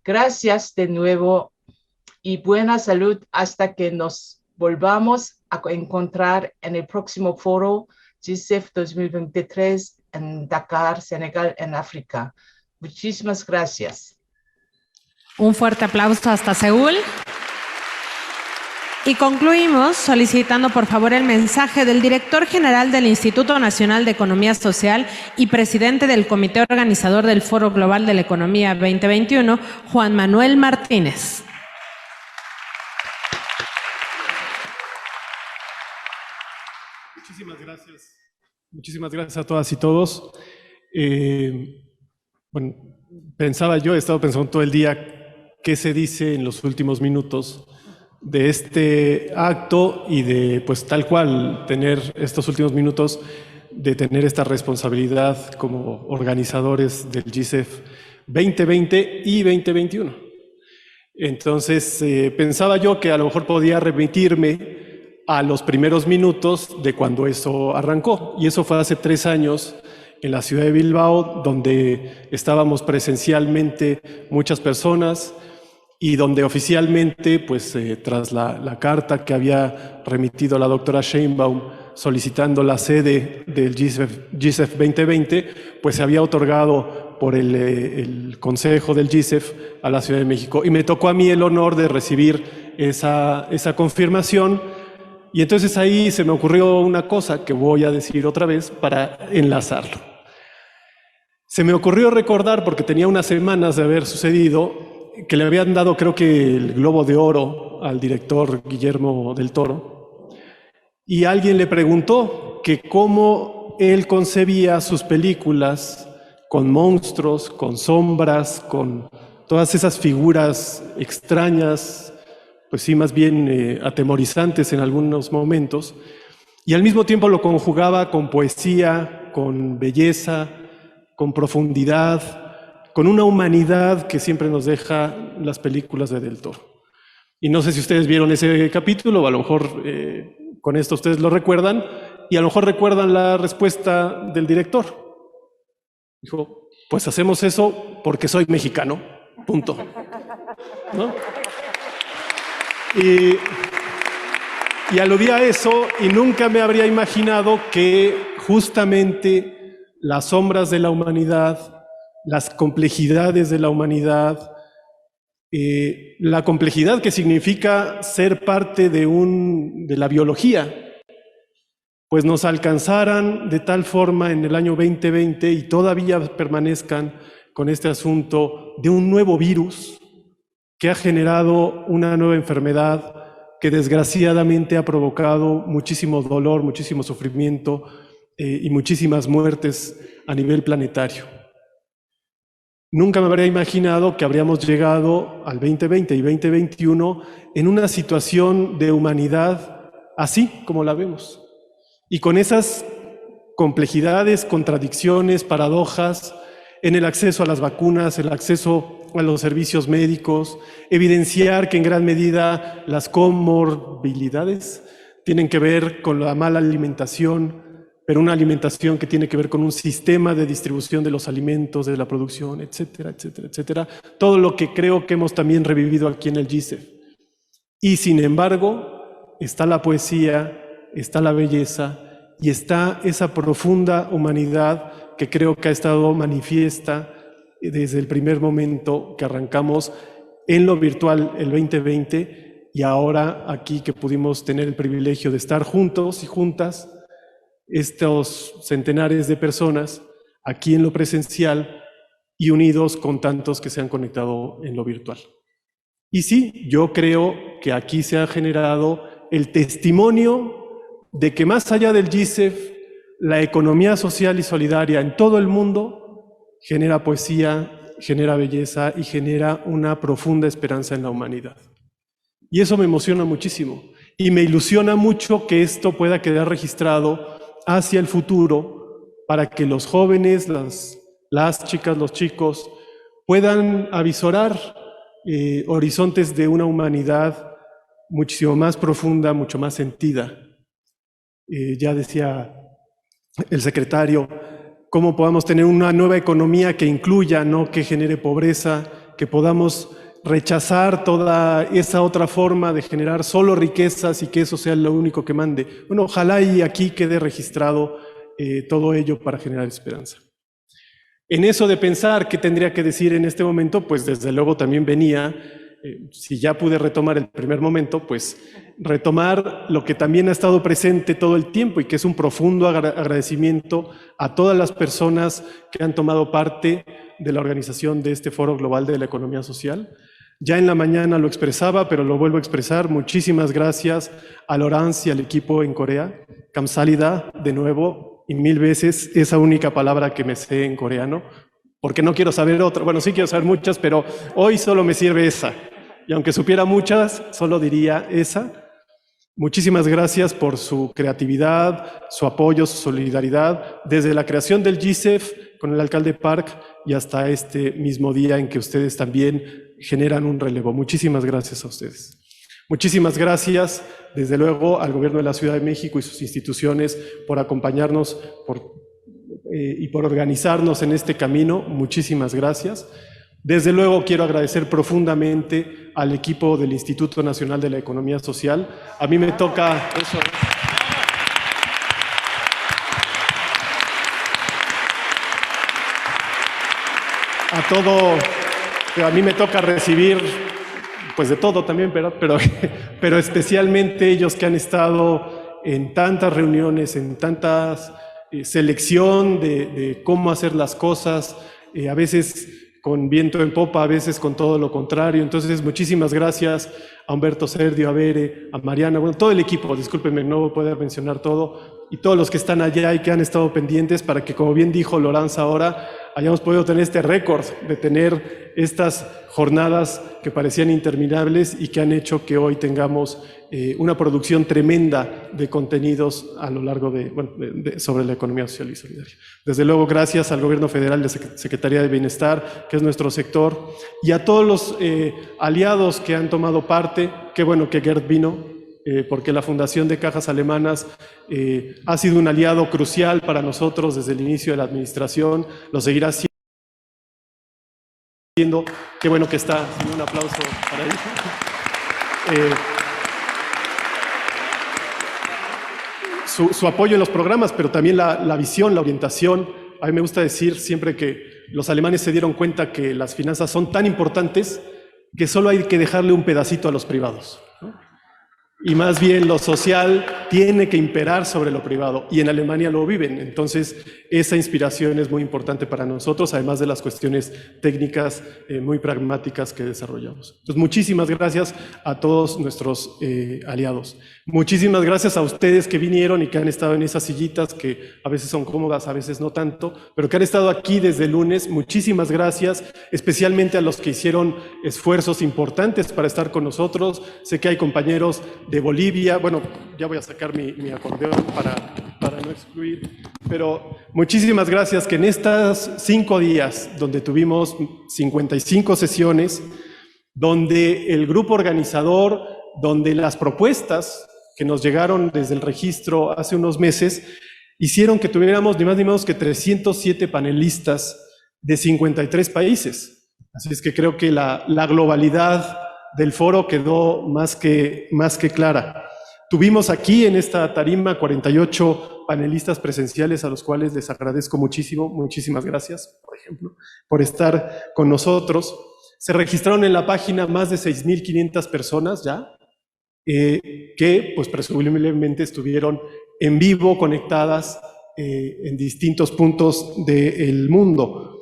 Gracias de nuevo y buena salud hasta que nos volvamos a encontrar en el próximo foro GICEF 2023 en Dakar, Senegal, en África. Muchísimas gracias. Un fuerte aplauso hasta Seúl. Y concluimos solicitando por favor el mensaje del director general del Instituto Nacional de Economía Social y presidente del Comité Organizador del Foro Global de la Economía 2021, Juan Manuel Martínez. Muchísimas gracias. Muchísimas gracias a todas y todos. Bueno, he estado pensando todo el día qué se dice en los últimos minutos de este acto y de, pues tal cual, tener estos últimos minutos de tener esta responsabilidad como organizadores del GICEF 2020 y 2021. Entonces, pensaba yo que a lo mejor podía remitirme a los primeros minutos de cuando eso arrancó. Y eso fue hace 3 años en la ciudad de Bilbao, donde estábamos presencialmente muchas personas y donde oficialmente, pues tras la carta que había remitido la doctora Sheinbaum solicitando la sede del GICEF 2020, pues se había otorgado por el Consejo del GICEF a la Ciudad de México. Y me tocó a mí el honor de recibir esa confirmación. Y entonces ahí se me ocurrió una cosa que voy a decir otra vez para enlazarlo. Se me ocurrió recordar, porque tenía unas semanas de haber sucedido, que le habían dado, creo que, el Globo de Oro al director Guillermo del Toro, y alguien le preguntó que cómo él concebía sus películas con monstruos, con sombras, con todas esas figuras extrañas, pues sí, más bien atemorizantes en algunos momentos, y al mismo tiempo lo conjugaba con poesía, con belleza, con profundidad, con una humanidad que siempre nos deja las películas de Del Toro. Y no sé si ustedes vieron ese capítulo, o a lo mejor con esto ustedes lo recuerdan, y a lo mejor recuerdan la respuesta del director. Dijo, pues hacemos eso porque soy mexicano, punto. ¿No? Y aludía a eso, y nunca me habría imaginado que justamente las sombras de la humanidad, las complejidades de la humanidad, la complejidad que significa ser parte de la biología, pues nos alcanzaran de tal forma en el año 2020 y todavía permanezcan con este asunto de un nuevo virus que ha generado una nueva enfermedad que desgraciadamente ha provocado muchísimo dolor, muchísimo sufrimiento y muchísimas muertes a nivel planetario. Nunca me habría imaginado que habríamos llegado al 2020 y 2021 en una situación de humanidad así como la vemos. Y con esas complejidades, contradicciones, paradojas en el acceso a las vacunas, el acceso a los servicios médicos, evidenciar que en gran medida las comorbilidades tienen que ver con la mala alimentación, pero una alimentación que tiene que ver con un sistema de distribución de los alimentos, de la producción, etcétera, etcétera, etcétera. Todo lo que creo que hemos también revivido aquí en el GICEF. Y sin embargo, está la poesía, está la belleza y está esa profunda humanidad que creo que ha estado manifiesta desde el primer momento que arrancamos en lo virtual el 2020 y ahora aquí que pudimos tener el privilegio de estar juntos y juntas, estos centenares de personas aquí en lo presencial y unidos con tantos que se han conectado en lo virtual. Y sí, yo creo que aquí se ha generado el testimonio de que más allá del GICEF, la economía social y solidaria en todo el mundo genera poesía, genera belleza y genera una profunda esperanza en la humanidad. Y eso me emociona muchísimo y me ilusiona mucho que esto pueda quedar registrado hacia el futuro para que los jóvenes, las chicas, los chicos puedan avisorar horizontes de una humanidad muchísimo más profunda, mucho más sentida. Ya decía el secretario, cómo podamos tener una nueva economía que incluya, no que genere pobreza, que podamos rechazar toda esa otra forma de generar solo riquezas y que eso sea lo único que mande. Bueno, ojalá y aquí quede registrado todo ello para generar esperanza. En eso de pensar qué tendría que decir en este momento, pues desde luego también venía, si ya pude retomar el primer momento, pues retomar lo que también ha estado presente todo el tiempo y que es un profundo agradecimiento a todas las personas que han tomado parte de la organización de este Foro Global de la Economía Social. Ya en la mañana lo expresaba, pero lo vuelvo a expresar. Muchísimas gracias a Laurence y al equipo en Corea. Kamsalida, de nuevo, y 1000 veces esa única palabra que me sé en coreano, porque no quiero saber otra. Bueno, sí quiero saber muchas, pero hoy solo me sirve esa. Y aunque supiera muchas, solo diría esa. Muchísimas gracias por su creatividad, su apoyo, su solidaridad, desde la creación del GISEF con el alcalde Park y hasta este mismo día en que ustedes también generan un relevo. Muchísimas gracias a ustedes. Muchísimas gracias, desde luego, al Gobierno de la Ciudad de México y sus instituciones por acompañarnos y por organizarnos en este camino. Muchísimas gracias. Desde luego quiero agradecer profundamente al equipo del Instituto Nacional de la Economía Social. A mí me toca eso. A mí me toca recibir pues de todo también, pero especialmente ellos que han estado en tantas reuniones, en tantas selección de cómo hacer las cosas, a veces con viento en popa, a veces con todo lo contrario. Entonces, muchísimas gracias a Humberto Serdio, a Bere, a Mariana, bueno, todo el equipo, discúlpenme, no voy a poder mencionar todo, y todos los que están allá y que han estado pendientes para que, como bien dijo Lorenza ahora, hayamos podido tener este récord de tener estas jornadas que parecían interminables y que han hecho que hoy tengamos una producción tremenda de contenidos a lo largo sobre la economía social y solidaria. Desde luego, gracias al Gobierno Federal de Secretaría de Bienestar, que es nuestro sector, y a todos los aliados que han tomado parte. Qué bueno que Gerd vino, porque la Fundación de Cajas Alemanas ha sido un aliado crucial para nosotros desde el inicio de la administración, lo seguirá siendo. Qué bueno que está. Un aplauso para él. Su apoyo en los programas, pero también la visión, la orientación. A mí me gusta decir siempre que los alemanes se dieron cuenta que las finanzas son tan importantes que solo hay que dejarle un pedacito a los privados, ¿no? Y más bien lo social tiene que imperar sobre lo privado, y en Alemania lo viven. Entonces, esa inspiración es muy importante para nosotros, además de las cuestiones técnicas muy pragmáticas que desarrollamos. Entonces, muchísimas gracias a todos nuestros aliados. Muchísimas gracias a ustedes que vinieron y que han estado en esas sillitas que a veces son cómodas, a veces no tanto, pero que han estado aquí desde el lunes. Muchísimas gracias, especialmente a los que hicieron esfuerzos importantes para estar con nosotros. Sé que hay compañeros de Bolivia, bueno, ya voy a sacar mi acordeón para no excluir, pero muchísimas gracias que en estos 5 días, donde tuvimos 55 sesiones, donde el grupo organizador, donde las propuestas que nos llegaron desde el registro hace unos meses, hicieron que tuviéramos ni más ni menos que 307 panelistas de 53 países. Así es que creo que la globalidad del foro quedó más que clara. Tuvimos aquí en esta tarima 48 panelistas presenciales a los cuales les agradezco muchísimo. Muchísimas gracias, por ejemplo, por estar con nosotros. Se registraron en la página más de 6,500 personas ya, que pues presumiblemente estuvieron en vivo conectadas en distintos puntos del mundo.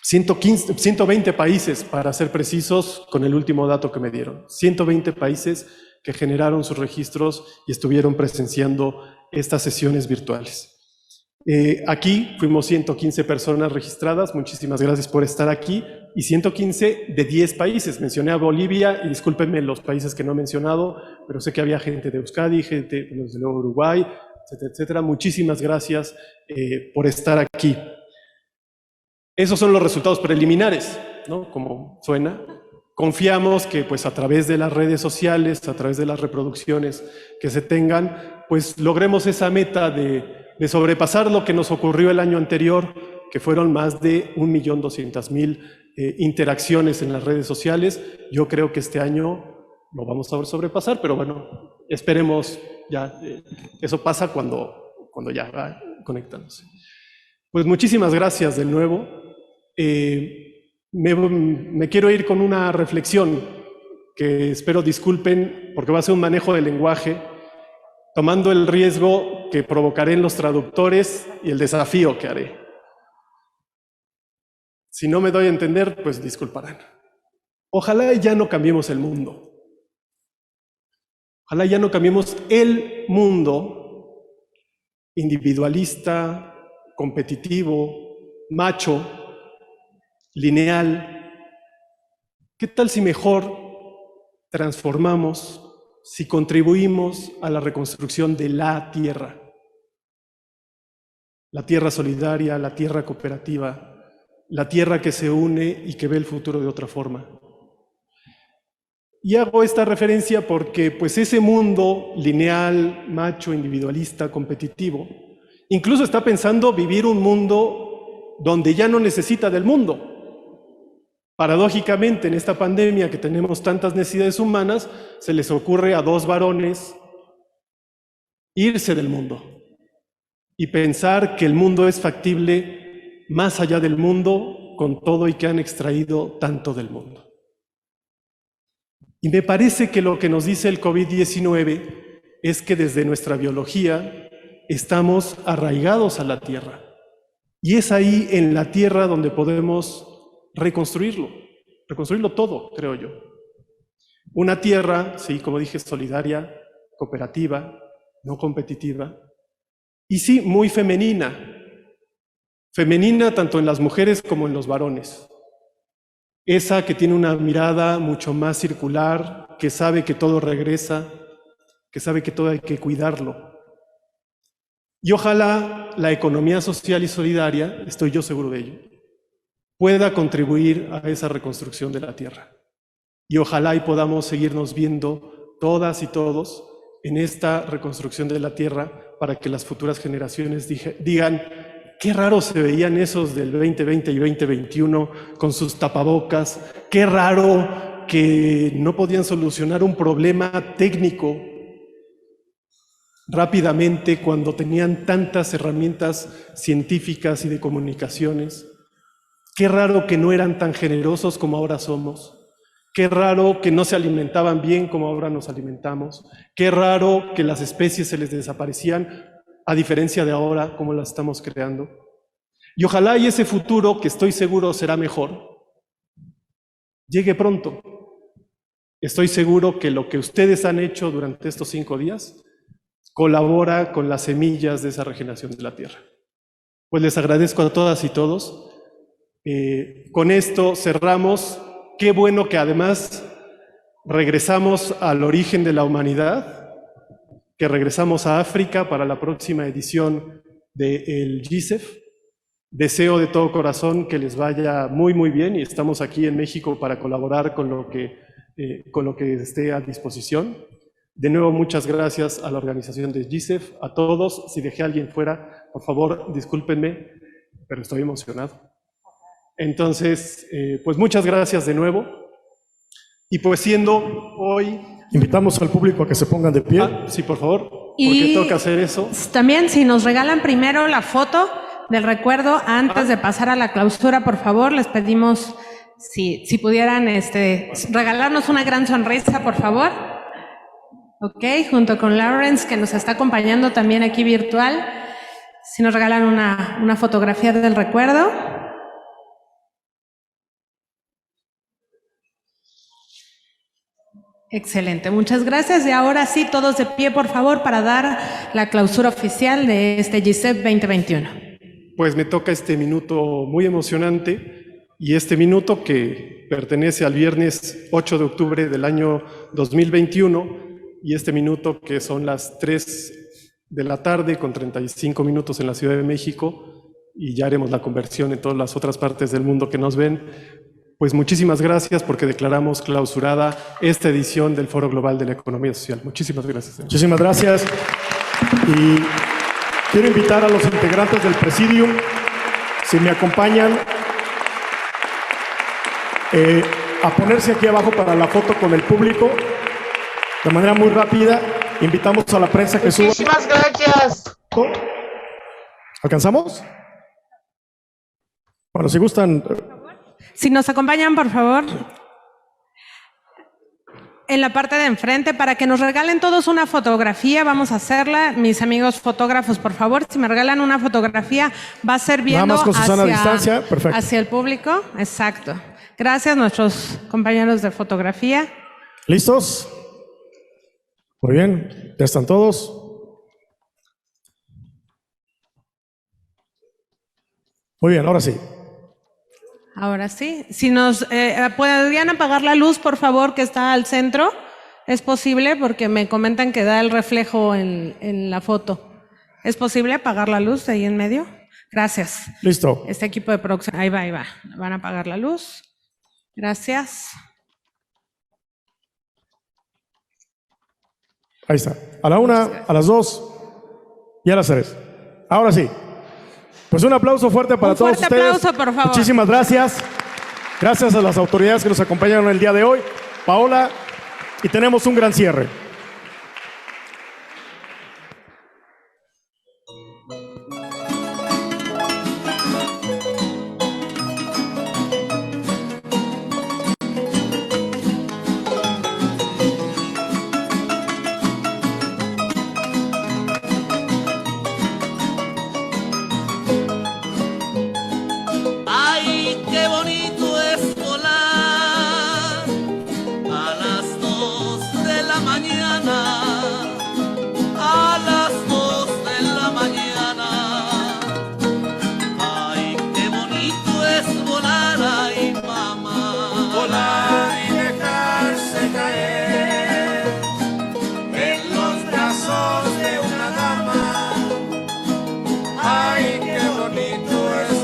120 países, para ser precisos, con el último dato que me dieron. 120 países que generaron sus registros y estuvieron presenciando estas sesiones virtuales. Aquí fuimos 115 personas registradas, muchísimas gracias por estar aquí, y 115 de 10 países. Mencioné a Bolivia, y discúlpenme los países que no he mencionado, pero sé que había gente de Euskadi, gente desde luego de Uruguay, etcétera, etcétera. Muchísimas gracias por estar aquí. Esos son los resultados preliminares, ¿no? Como suena. Confiamos que pues a través de las redes sociales, a través de las reproducciones que se tengan, pues logremos esa meta de sobrepasar lo que nos ocurrió el año anterior, que fueron más de 1.200.000 interacciones en las redes sociales. Yo creo que este año lo vamos a sobrepasar, pero bueno, esperemos ya. Eso pasa cuando ya va conectándose. Pues muchísimas gracias de nuevo. Me quiero ir con una reflexión que espero disculpen porque va a ser un manejo del lenguaje, tomando el riesgo que provocaré en los traductores y el desafío que haré. Si no me doy a entender, pues disculparán. Ojalá ya no cambiemos el mundo. Ojalá ya no cambiemos el mundo individualista, competitivo, macho, lineal. ¿Qué tal si mejor transformamos, si contribuimos a la reconstrucción de la tierra solidaria, la tierra cooperativa, la tierra que se une y que ve el futuro de otra forma. Y hago esta referencia porque pues ese mundo lineal, macho, individualista, competitivo, incluso está pensando vivir un mundo donde ya no necesita del mundo. Paradójicamente, en esta pandemia que tenemos tantas necesidades humanas, se les ocurre a 2 varones irse del mundo y pensar que el mundo es factible más allá del mundo, con todo y que han extraído tanto del mundo. Y me parece que lo que nos dice el COVID-19 es que desde nuestra biología estamos arraigados a la tierra. Y es ahí en la tierra donde podemos reconstruirlo todo, creo yo. Una tierra, sí, como dije, solidaria, cooperativa, no competitiva, y sí, muy femenina. Femenina tanto en las mujeres como en los varones. Esa que tiene una mirada mucho más circular, que sabe que todo regresa, que sabe que todo hay que cuidarlo. Y ojalá la economía social y solidaria, estoy yo seguro de ello, pueda contribuir a esa reconstrucción de la tierra. Y ojalá y podamos seguirnos viendo todas y todos en esta reconstrucción de la tierra para que las futuras generaciones digan: qué raro se veían esos del 2020 y 2021 con sus tapabocas, qué raro que no podían solucionar un problema técnico rápidamente cuando tenían tantas herramientas científicas y de comunicaciones. Qué raro que no eran tan generosos como ahora somos. Qué raro que no se alimentaban bien como ahora nos alimentamos. Qué raro que las especies se les desaparecían a diferencia de ahora como las estamos creando. Y ojalá y ese futuro, que estoy seguro será mejor, llegue pronto. Estoy seguro que lo que ustedes han hecho durante estos 5 días colabora con las semillas de esa regeneración de la tierra. Pues les agradezco a todas y todos. Con esto cerramos. Qué bueno que además regresamos al origen de la humanidad, que regresamos a África para la próxima edición del GISEF. Deseo de todo corazón que les vaya muy, muy bien y estamos aquí en México para colaborar con lo que esté a disposición. De nuevo, muchas gracias a la organización de GISEF, a todos. Si dejé a alguien fuera, por favor, discúlpenme, pero estoy emocionado. Entonces, pues muchas gracias de nuevo. Y pues siendo hoy... Invitamos al público a que se pongan de pie. Sí, por favor, porque Y toca hacer eso. también, si nos regalan primero la foto del recuerdo antes de pasar a la clausura, por favor, les pedimos si pudieran regalarnos una gran sonrisa, por favor. Ok, junto con Lawrence, que nos está acompañando también aquí virtual. Si nos regalan una fotografía del recuerdo. Excelente, muchas gracias. Y ahora sí, todos de pie, por favor, para dar la clausura oficial de este GISEF 2021. Pues me toca este minuto muy emocionante y este minuto que pertenece al viernes 8 de octubre del año 2021 y este minuto que son las 3 de la tarde con 35 minutos en la Ciudad de México y ya haremos la conversión en todas las otras partes del mundo que nos ven. Pues muchísimas gracias porque declaramos clausurada esta edición del Foro Global de la Economía Social. Muchísimas gracias. Muchísimas gracias. Y quiero invitar a los integrantes del Presidium, si me acompañan, a ponerse aquí abajo para la foto con el público. De manera muy rápida, invitamos a la prensa que suba. Muchísimas gracias. ¿Alcanzamos? Bueno, si gustan... Si nos acompañan, por favor, en la parte de enfrente, para que nos regalen todos una fotografía, vamos a hacerla. Mis amigos fotógrafos, por favor, si me regalan una fotografía, va a ser viendo Nada más con Susana a distancia, perfecto. Hacia el público. Exacto. Gracias, nuestros compañeros de fotografía. ¿Listos? Muy bien, ya están todos. Muy bien, ahora sí. Ahora sí. Si nos podrían apagar la luz, por favor, que está al centro. ¿Es posible? Porque me comentan que da el reflejo en la foto. ¿Es posible apagar la luz ahí en medio? Gracias. Listo. Este equipo de producción, ahí va, ahí va. Van a apagar la luz. Gracias. Ahí está. A la 1, a las 2 y a las 3. Ahora sí. Pues un aplauso fuerte para todos ustedes. Un fuerte aplauso, por favor. Muchísimas gracias. Gracias a las autoridades que nos acompañaron el día de hoy. Paola, y tenemos un gran cierre. Ay, qué bonito es volar a las 2 de la mañana, a las 2 de la mañana. Ay, qué bonito es volar, ay, mamá. Volar y dejarse caer en los brazos de una dama. Ay, qué bonito es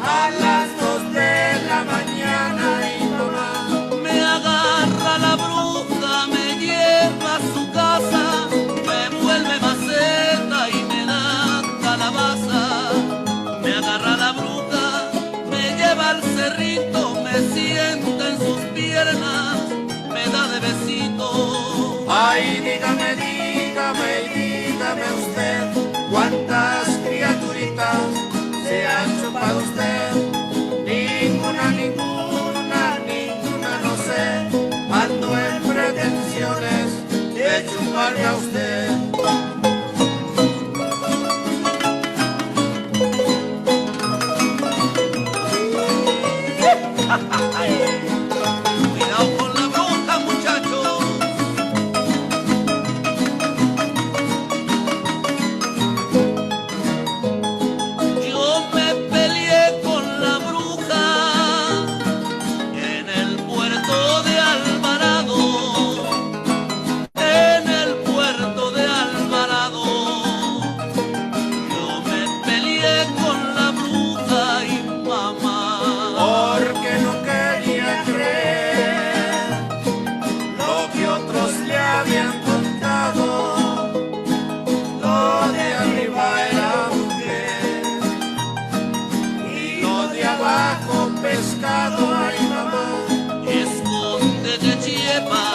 a las 2 de la mañana y mamá me agarra la bruja, me lleva a su casa, me vuelve maceta y me da calabaza. Me agarra la bruja, me lleva al cerrito, me sienta en sus piernas, me da de besito. Ay, dígame, dígame, dígame usted, ¿cuántas criaturitas se ha chupado usted? Ninguna, ninguna, ninguna, no sé. Ando en pretensiones de chuparme a usted. Cuidado con la bruja, muchachos. Yo me peleé con la bruja en el puerto de Alvarado, en el puerto de Alvarado. Yo me peleé con la bruja y mamá, porque no quería creer lo que otros le habían contado. Lo de arriba era mujer y lo de abajo pescado, ay mamá. Escóndete, Chiepa,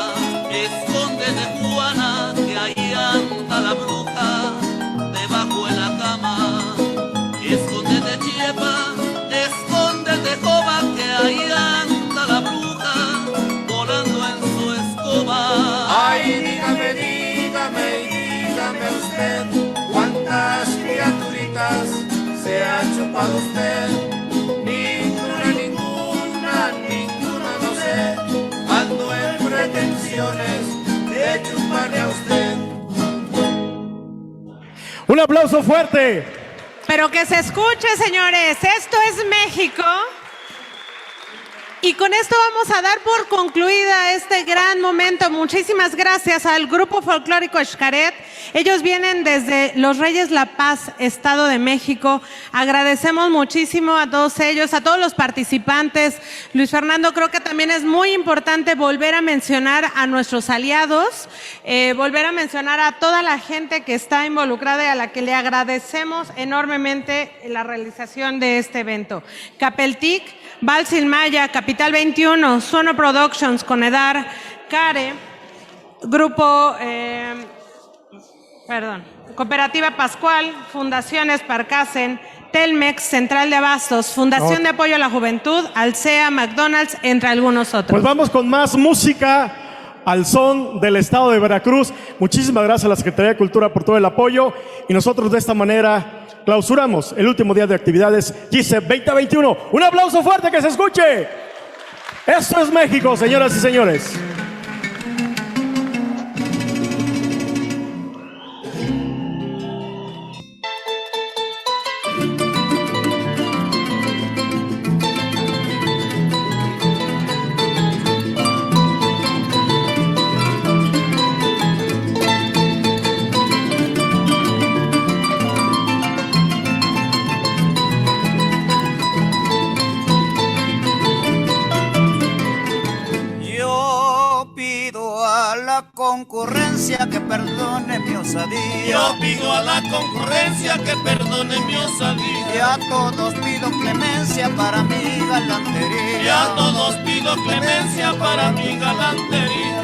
escóndete, Juana, que ahí anda la bruja debajo de la cama. Escóndete, Chiepa, escóndete, Jova, que ahí anda la bruja volando en su escoba. Ay, dígame, dígame, dígame usted, ¿cuántas criaturitas se ha chupado usted? Ninguna, ninguna, ninguna, no sé. Ando en pretensiones de chuparle a usted. Un aplauso fuerte. Pero que se escuche, señores. Esto es México. Y con esto vamos a dar por concluida este gran momento. Muchísimas gracias al Grupo Folclórico Xcaret. Ellos vienen desde Los Reyes La Paz, Estado de México. Agradecemos muchísimo a todos ellos, a todos los participantes. Luis Fernando, creo que también es muy importante volver a mencionar a nuestros aliados, volver a mencionar a toda la gente que está involucrada y a la que le agradecemos enormemente la realización de este evento. Capeltic, Valsil Maya, Capital 21, Sono Productions, Conedar, CARE, Grupo, Cooperativa Pascual, Fundación Esparcasen, Telmex, Central de Abastos, Fundación de Apoyo a la Juventud, Alsea, McDonald's, entre algunos otros. Pues vamos con más música al son del estado de Veracruz. Muchísimas gracias a la Secretaría de Cultura por todo el apoyo y nosotros de esta manera clausuramos el último día de actividades GICEP 2021. Un aplauso fuerte, que se escuche. Esto es México, señoras y señores. la concurrencia que perdone mi osadía. Yo pido a la concurrencia que perdone mi osadía. Y a todos pido clemencia para mi galantería. Y a todos pido clemencia para mi galantería.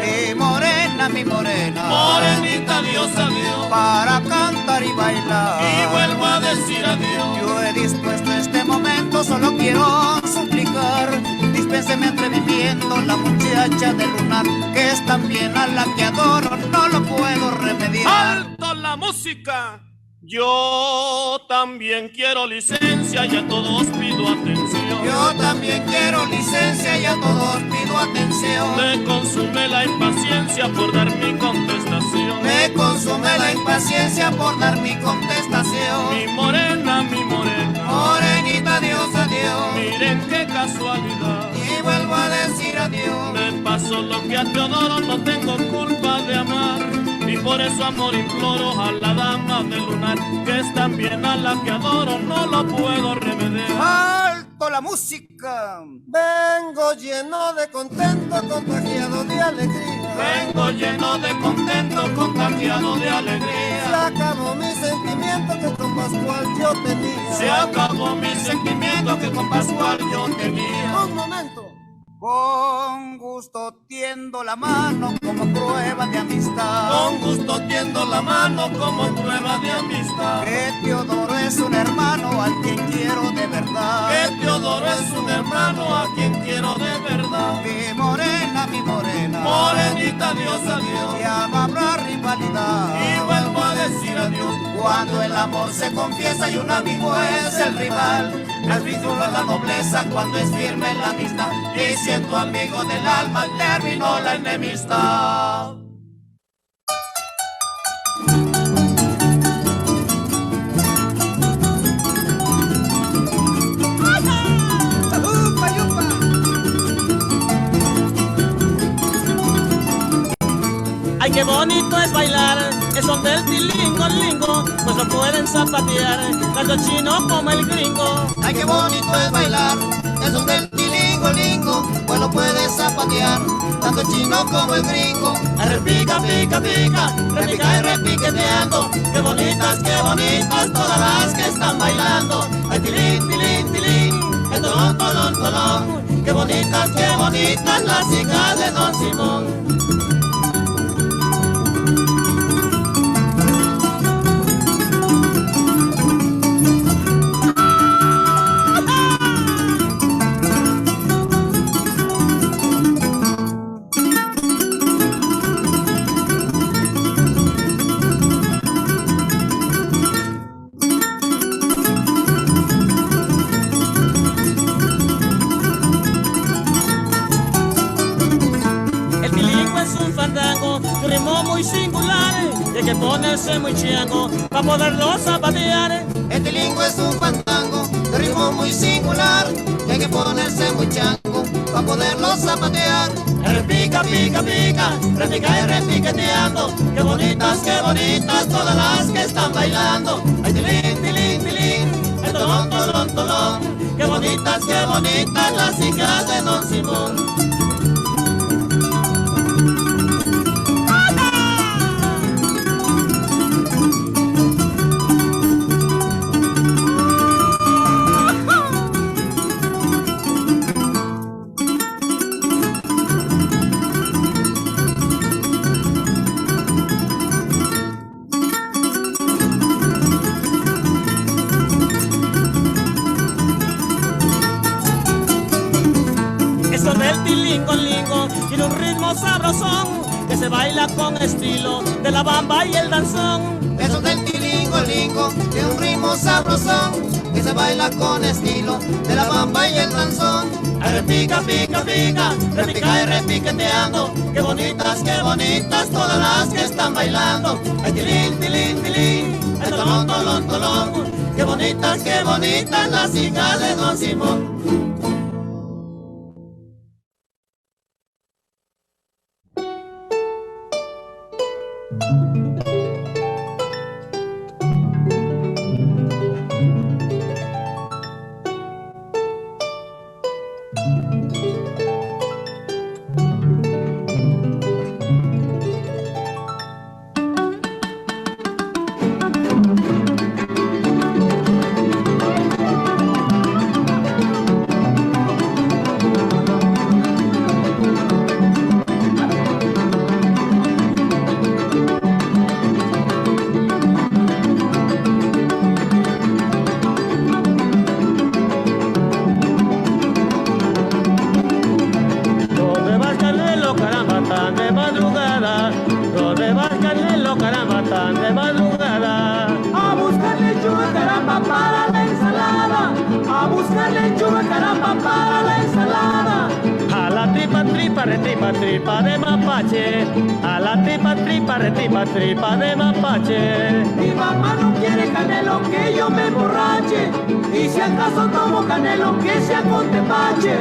Mi morena, morenita diosa Dios, para cantar y bailar. Y vuelvo a decir adiós. Yo he dispuesto este momento, solo quiero suplicar. Dispénseme atrevimiento, la muchacha del lunar, que es tan bien a la que adoro, no lo puedo remediar. ¡Alto la música! Yo también quiero licencia y a todos pido atención. Yo también quiero licencia y a todos pido atención. Me consume la impaciencia por dar mi contestación. Me consume la impaciencia por dar mi contestación. Mi morena, morenita diosa Dios. Miren qué casualidad. Y vuelvo a decir adiós. Me pasó lo que a Teodoro, no tengo culpa de amar. Y por eso amor imploro a la dama del lunar, que es tan bien a la que adoro, no lo puedo remediar. ¡Alto la música! Vengo lleno de contento, contagiado de alegría. Vengo lleno de contento, contagiado de alegría. Se acabó mi sentimiento que con Pascual yo tenía. Se acabó mi sentimiento que con Pascual yo tenía. Un momento. Con gusto tiendo la mano como prueba de amistad. Con gusto tiendo la mano como prueba de amistad. Que Teodoro es un hermano al quien quiero de verdad. Que Teodoro es un hermano a quien quiero de verdad. Mi morena, morenita diosa Dios. Ya no habrá rivalidad. Y vuelvo a decir adiós. Cuando el amor se confiesa y un amigo es el rival. El título es la nobleza cuando es firme la amistad. Y siendo amigo del alma terminó la enemistad. Ay, qué bonito es bailar, el son del tilingo, lingo, pues lo pueden zapatear, tanto el chino como el gringo. Ay, qué bonito es bailar, el son del tilingo, lingo, pues lo puedes zapatear, tanto el chino como el gringo. Ay, repica, pica, pica, repica y repiqueteando, qué bonitas todas las que están bailando. Ay, tilín, tilín, tilín, el tolón, tolón, tolón, qué bonitas las hijas de Don Simón. Hay que ponerse muy chiango para poderlo zapatear. El tilingo es un fandango de ritmo muy singular, y hay que ponerse muy chango para poderlo zapatear. Repica, pica, pica, repica y repiqueteando, qué bonitas todas las que están bailando. Ay, tilín, tilín, tilín, el tolón, tolón, tolón, qué bonitas las hijas de Don Simón. Tiene un ritmo sabrosón que se baila con estilo de la bamba y el danzón. Eso del tilingo, lingo, tiene un ritmo sabrosón que se baila con estilo de la bamba y el danzón. Ay, repica, pica, pica, repica y repiqueteando, qué bonitas todas las que están bailando. Ay, tilín, tilín, tilín, el tolón, tolón, tolón, qué bonitas las hijas de Don Simón. tan de madrugada. ¿Dónde vas, Canelo, caramba, tan de madrugada? A buscar lechuga, caramba, para la ensalada. A buscar lechuga, caramba, para la ensalada. A la tripa, tripa, retripa, tripa de mapache. A la tripa, tripa, retripa, tripa de mapache. Mi mamá no quiere Canelo, que yo me emborrache. Y si acaso tomo Canelo, que sea con tepache.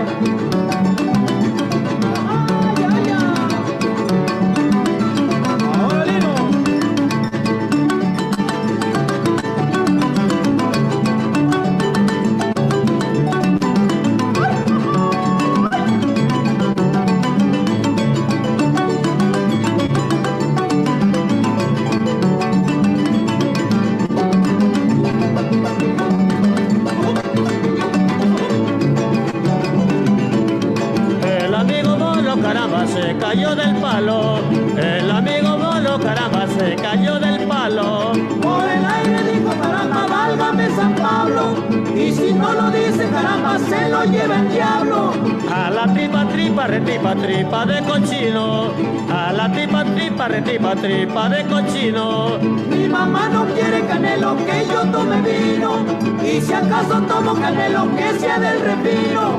Se cayó del palo, el amigo mono, caramba, se cayó del palo. Por el aire dijo, caramba, válgame San Pablo. Y si no lo dice, caramba, se lo lleva el diablo. A la tripa, tripa, retripa, tripa de cochino. A la tripa, tripa, retripa, tripa de cochino. Mi mamá no quiere Canelo, que yo tome vino. Y si acaso tomo Canelo, que sea del refino.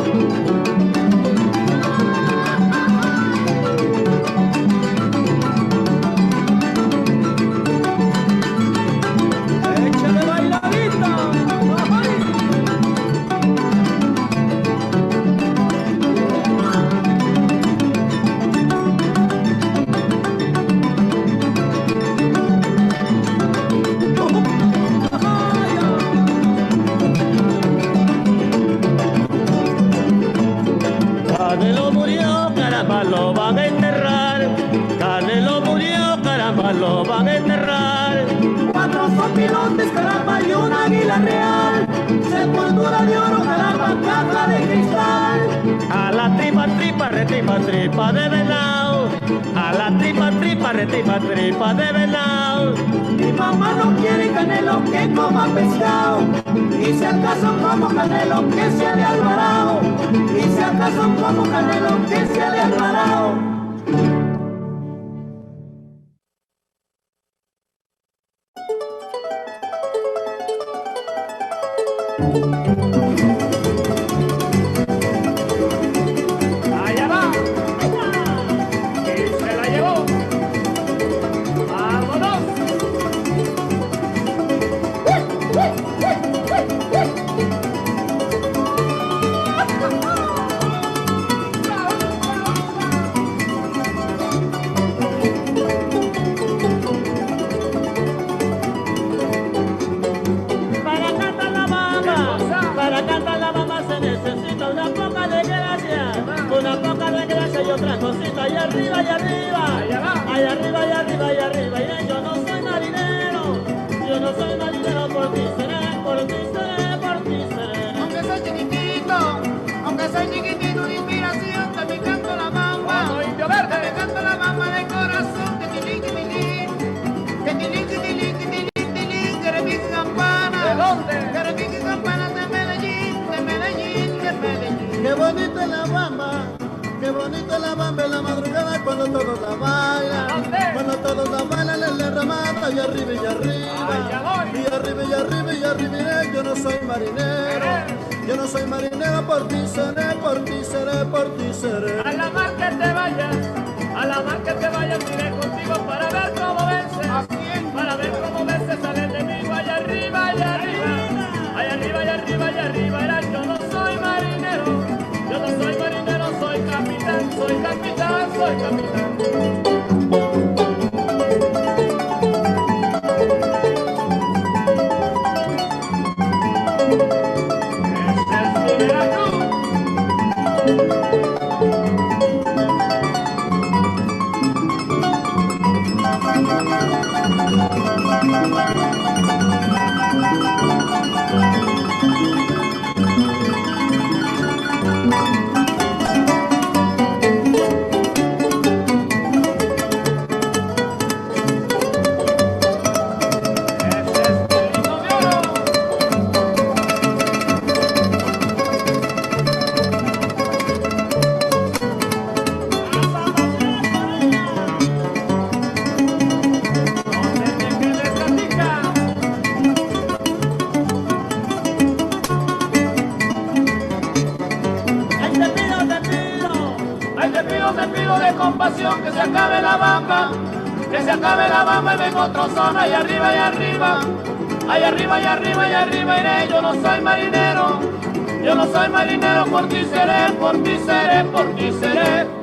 Canelo murió, caramba, lo van a enterrar. Canelo murió, caramba, lo van a enterrar. 4 sopilotes, caramba, y un águila real. Sepultura de oro, caramba, caja de cristal. A la tripa, tripa, retripa, tripa de venado. A la tripa, tripa, retripa, tripa de venado. Mi mamá no quiere Canelo, que coma pescado. Y si acaso como Canelo, que sea de Alvarado. Y si acaso como Canelo, que sea de Alvarado. Allá va, y se la llevó. ¡Vámonos! Para cantar la bamba se necesita una poca de gracia y otra cosita. Allá arriba, allá arriba, allá arriba, allá arriba, allá arriba. Y yo no soy marinero, yo no soy marinero, por ti seré, por ti seré, por ti seré. Aunque soy chiquitito de inspiración, también canto la bamba. También canto la bamba de corazón, que tilín, que tilín, que tilín, que tilín, que tilín, tilín, que repique campana. ¿De dónde? Que repique campanas de Medellín, de Medellín, de Medellín. Qué bonita es la bamba, qué bonita es la bamba en la madrugada cuando todos la bailan. Cuando todos la bailan en la ramada y arriba y arriba. Y arriba y arriba y arriba, yo no soy marinero. Yo no soy marinero, por ti seré, por ti seré, por ti seré. A la mar que te vayas, a la mar que te vayas, iré contigo para ver cómo vences. Para ver cómo vences al enemigo allá arriba, allá arriba. Allá arriba, allá arriba, allá arriba. Era, yo no soy marinero, yo no soy marinero, soy capitán, soy capitán, soy capitán. solo te pido de compasión que se acabe la bamba, que se acabe la bamba y venga otro son, allá arriba y arriba, allá arriba y arriba y arriba iré. Yo no soy marinero, yo no soy marinero, por ti seré, por ti seré, por ti seré.